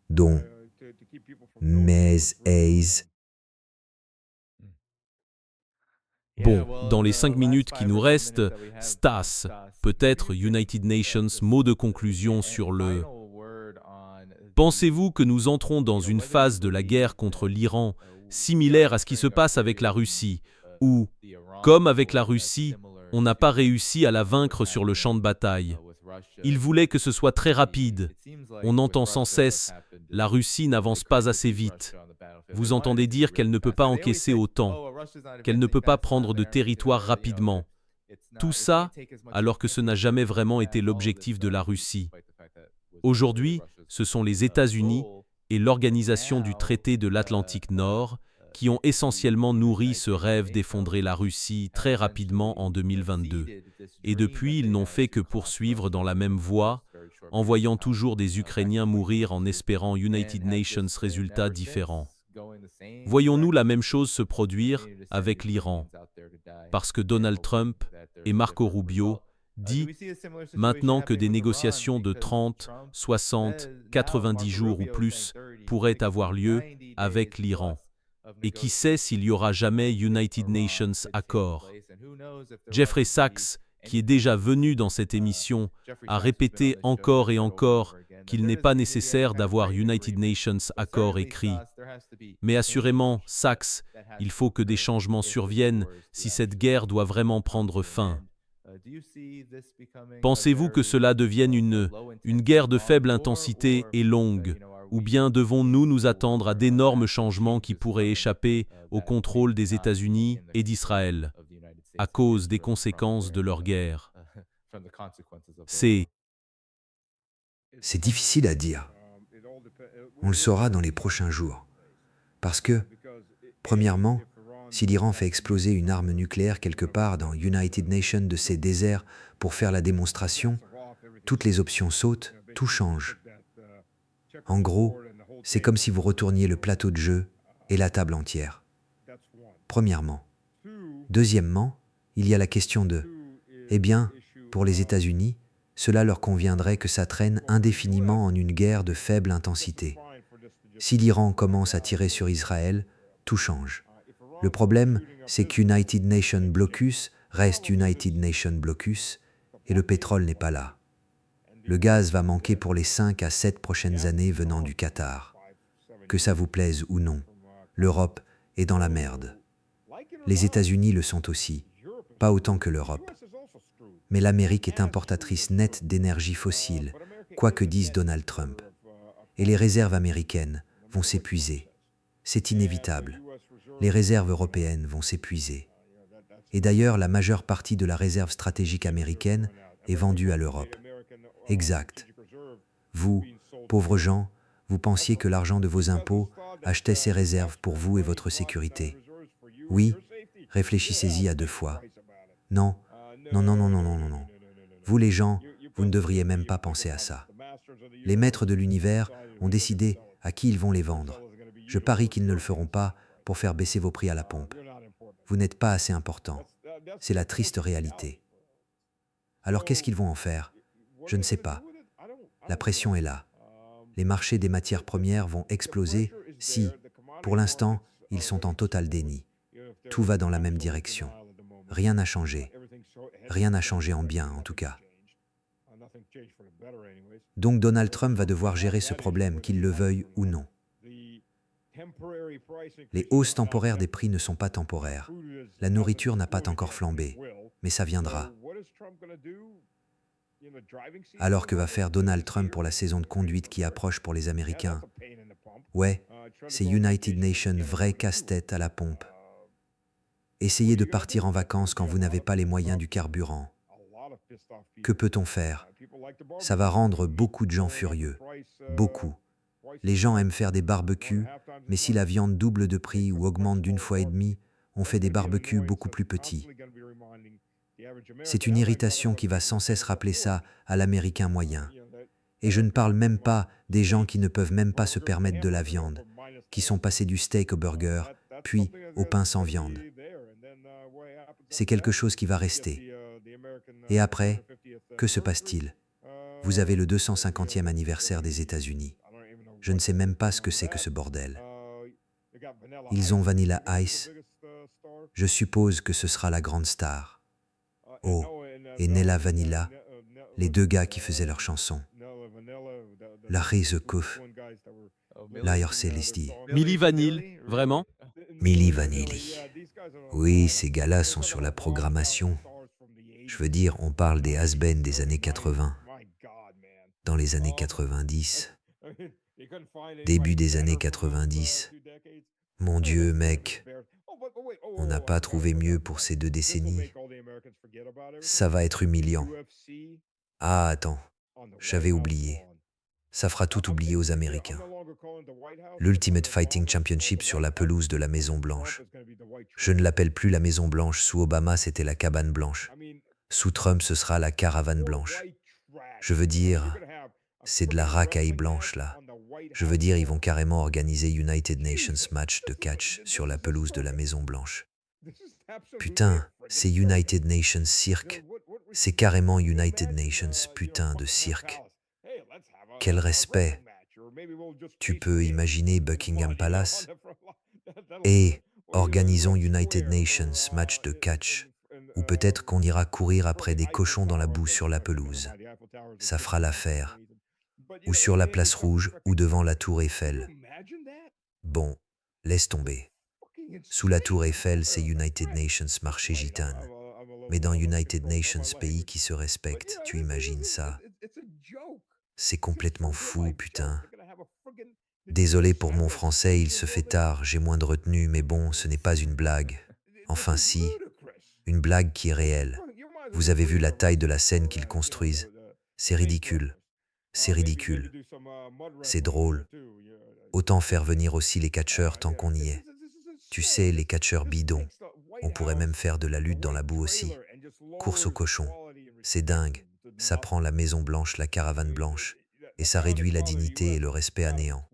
Dont, mais
Bon, dans les 5 minutes qui nous restent, Stas, peut-être United Nations, mot de conclusion sur le... Pensez-vous que nous entrons dans une phase de la guerre contre l'Iran similaire à ce qui se passe avec la Russie, où, comme avec la Russie, on n'a pas réussi à la vaincre sur le champ de bataille? Il voulait que ce soit très rapide. On entend sans cesse « la Russie n'avance pas assez vite ». Vous entendez dire qu'elle ne peut pas encaisser autant, qu'elle ne peut pas prendre de territoire rapidement. Tout ça, alors que ce n'a jamais vraiment été l'objectif de la Russie. Aujourd'hui, ce sont les États-Unis et l'Organisation du traité de l'Atlantique Nord qui ont essentiellement nourri ce rêve d'effondrer la Russie très rapidement en 2022. Et depuis, ils n'ont fait que poursuivre dans la même voie, envoyant toujours des Ukrainiens mourir en espérant United Nations résultats différents. Voyons-nous la même chose se produire avec l'Iran, parce que Donald Trump et Marco Rubio disent maintenant que des négociations de 30, 60, 90 jours ou plus pourraient avoir lieu avec l'Iran. Et qui sait s'il y aura jamais United Nations accord. Jeffrey Sachs, qui est déjà venu dans cette émission, a répété encore et encore qu'il n'est pas nécessaire d'avoir United Nations accord écrit. Mais assurément, Sachs, il faut que des changements surviennent si cette guerre doit vraiment prendre fin. Pensez-vous que cela devienne une guerre de faible intensité et longue, ou bien devons-nous nous attendre à d'énormes changements qui pourraient échapper au contrôle des États-Unis et d'Israël, à cause des conséquences de leur guerre? C'est
C'est difficile à dire. On le saura dans les prochains jours. Parce que, premièrement, si l'Iran fait exploser une arme nucléaire quelque part dans United Nations de ses déserts pour faire la démonstration, toutes les options sautent, tout change. En gros, c'est comme si vous retourniez le plateau de jeu et la table entière. Premièrement. Deuxièmement, il y a la question de eh bien, pour les États-Unis, cela leur conviendrait que ça traîne indéfiniment en une guerre de faible intensité. Si l'Iran commence à tirer sur Israël, tout change. Le problème, c'est qu'United Nations Blocus reste United Nations Blocus et le pétrole n'est pas là. Le gaz va manquer pour les 5 à 7 prochaines années venant du Qatar. Que ça vous plaise ou non, l'Europe est dans la merde. Les États-Unis le sont aussi, pas autant que l'Europe. Mais l'Amérique est importatrice nette d'énergie fossile, quoi que dise Donald Trump. Et les réserves américaines vont s'épuiser. C'est inévitable. Les réserves européennes vont s'épuiser. Et d'ailleurs, la majeure partie de la réserve stratégique américaine est vendue à l'Europe. Exact. Vous, pauvres gens, vous pensiez que l'argent de vos impôts achetait ces réserves pour vous et votre sécurité. Oui, réfléchissez-y à 2 fois. Non, non, non, non, non, non, non, non. Vous les gens, vous ne devriez même pas penser à ça. Les maîtres de l'univers ont décidé à qui ils vont les vendre. Je parie qu'ils ne le feront pas pour faire baisser vos prix à la pompe. Vous n'êtes pas assez important. C'est la triste réalité. Alors qu'est-ce qu'ils vont en faire? Je ne sais pas. La pression est là. Les marchés des matières premières vont exploser si, pour l'instant, ils sont en total déni. Tout va dans la même direction. Rien n'a changé. Rien n'a changé en bien, en tout cas. Donc Donald Trump va devoir gérer ce problème, qu'il le veuille ou non. Les hausses temporaires des prix ne sont pas temporaires. La nourriture n'a pas encore flambé, mais ça viendra. Alors que va faire Donald Trump pour la saison de conduite qui approche pour les Américains? Ouais, c'est United Nations vrai casse-tête à la pompe. Essayez de partir en vacances quand vous n'avez pas les moyens du carburant. Que peut-on faire? Ça va rendre beaucoup de gens furieux. Beaucoup. Les gens aiment faire des barbecues, mais si la viande double de prix ou augmente d'1,5 fois, on fait des barbecues beaucoup plus petits. C'est une irritation qui va sans cesse rappeler ça à l'Américain moyen. Et je ne parle même pas des gens qui ne peuvent même pas se permettre de la viande, qui sont passés du steak au burger, puis au pain sans viande. C'est quelque chose qui va rester. Et après, que se passe-t-il? Vous avez le 250e anniversaire des États-Unis. Je ne sais même pas ce que c'est que ce bordel. Ils ont Vanilla Ice. Je suppose que ce sera la grande star. Oh, et Nella Vanilla, les 2 gars qui faisaient leur chanson. La Reise Kuf, Liar Celesti,
Milli Vanilli, vraiment?
Milli Vanilli. Oui, ces gars-là sont sur la programmation. Je veux dire, on parle des has-been des années 80. Dans les années 90, début des années 90. Mon Dieu, mec, on n'a pas trouvé mieux pour ces 2 décennies. Ça va être humiliant. Ah, attends, j'avais oublié. Ça fera tout oublier aux Américains. L'Ultimate Fighting Championship sur la pelouse de la Maison Blanche. Je ne l'appelle plus la Maison Blanche, sous Obama c'était la cabane blanche. Sous Trump ce sera la caravane blanche. Je veux dire, c'est de la racaille blanche là. Je veux dire, ils vont carrément organiser United Nations match de catch sur la pelouse de la Maison Blanche. Putain, c'est United Nations cirque. C'est carrément United Nations putain de cirque. Quel respect. Tu peux imaginer Buckingham Palace? Et organisons United Nations match de catch. Ou peut-être qu'on ira courir après des cochons dans la boue sur la pelouse. Ça fera l'affaire. Ou sur la place rouge, ou devant la tour Eiffel. Bon, laisse tomber. Sous la tour Eiffel, c'est United Nations marché gitane. Mais dans United Nations pays qui se respectent, tu imagines ça? C'est complètement fou, putain. Désolé pour mon français, il se fait tard, j'ai moins de retenue, mais bon, ce n'est pas une blague. Enfin si, une blague qui est réelle. Vous avez vu la taille de la scène qu'ils construisent? C'est ridicule. C'est ridicule. C'est drôle. Autant faire venir aussi les catcheurs tant qu'on y est. Tu sais, les catcheurs bidons. On pourrait même faire de la lutte dans la boue aussi. Course aux cochons. C'est dingue. Ça prend la Maison Blanche, la caravane blanche. Et ça réduit la dignité et le respect à néant.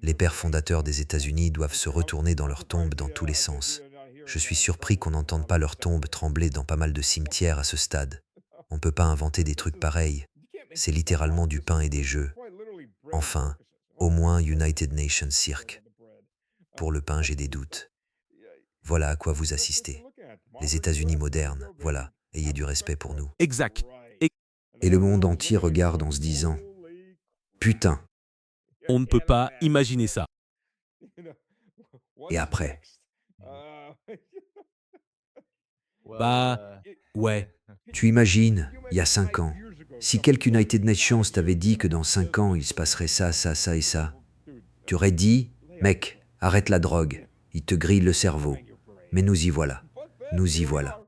Les pères fondateurs des États-Unis doivent se retourner dans leurs tombes dans tous les sens. Je suis surpris qu'on n'entende pas leurs tombes trembler dans pas mal de cimetières à ce stade. On ne peut pas inventer des trucs pareils. C'est littéralement du pain et des jeux. Enfin, au moins United Nations Cirque. Pour le pain, j'ai des doutes. Voilà à quoi vous assistez. Les États-Unis modernes, voilà, ayez du respect pour nous.
Exact.
Et le monde entier regarde en se disant « Putain !»
On ne peut pas imaginer ça.
Et après,
Bah, ouais.
tu imagines, il y a 5 ans, si quelque United Nations t'avait dit que dans 5 ans, il se passerait ça, ça, ça et ça, tu aurais dit « Mec, arrête la drogue, il te grille le cerveau. » Mais nous y voilà, nous y voilà.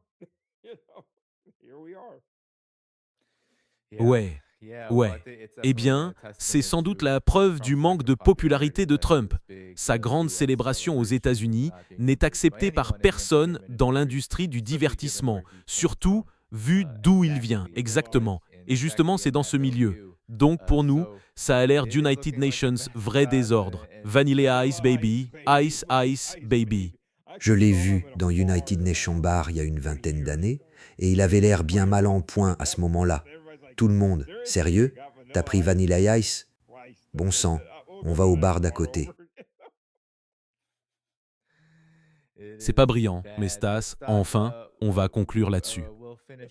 Ouais. Ouais. Eh bien, c'est sans doute la preuve du manque de popularité de Trump. Sa grande célébration aux États-Unis n'est acceptée par personne dans l'industrie du divertissement, surtout vu d'où il vient, exactement. Et justement, c'est dans ce milieu. Donc pour nous, ça a l'air d'United Nations vrai désordre. Vanilla Ice Baby, Ice Ice Baby.
Je l'ai vu dans United Nations Bar il y a une vingtaine d'années, et il avait l'air bien mal en point à ce moment-là. Tout le monde, sérieux? T'as pris Vanilla Ice? Bon sang, on va au bar d'à côté.
C'est pas brillant, mais Stas, enfin, on va conclure là-dessus.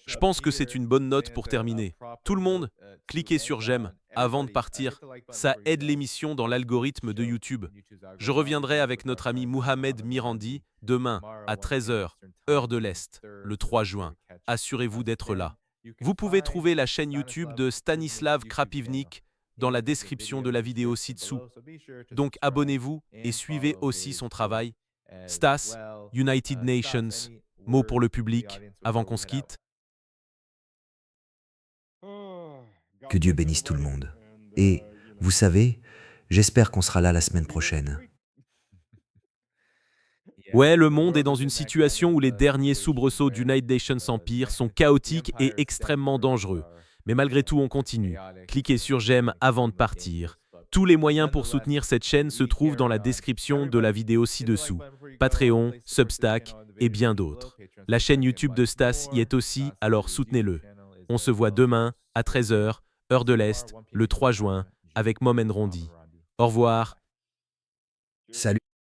Je pense que c'est une bonne note pour terminer. Tout le monde, cliquez sur j'aime avant de partir. Ça aide l'émission dans l'algorithme de YouTube. Je reviendrai avec notre ami Mohamed Mirandi demain à 13 h, heure de l'Est, le 3 juin. Assurez-vous d'être là. Vous pouvez trouver la chaîne YouTube de Stanislav Krapivnik dans la description de la vidéo ci-dessous. Donc abonnez-vous et suivez aussi son travail. Stas, United Nations, mot pour le public, avant qu'on se quitte.
Que Dieu bénisse tout le monde. Et, vous savez, j'espère qu'on sera là la semaine prochaine.
Ouais, le monde est dans une situation où les derniers soubresauts du United Nations Empire sont chaotiques et extrêmement dangereux. Mais malgré tout, on continue. Cliquez sur j'aime avant de partir. Tous les moyens pour soutenir cette chaîne se trouvent dans la description de la vidéo ci-dessous. Patreon, Substack et bien d'autres. La chaîne YouTube de Stas y est aussi, alors soutenez-le. On se voit demain à 13 h, heure de l'Est, le 3 juin, avec Mom Rondi. Au revoir.
Salut.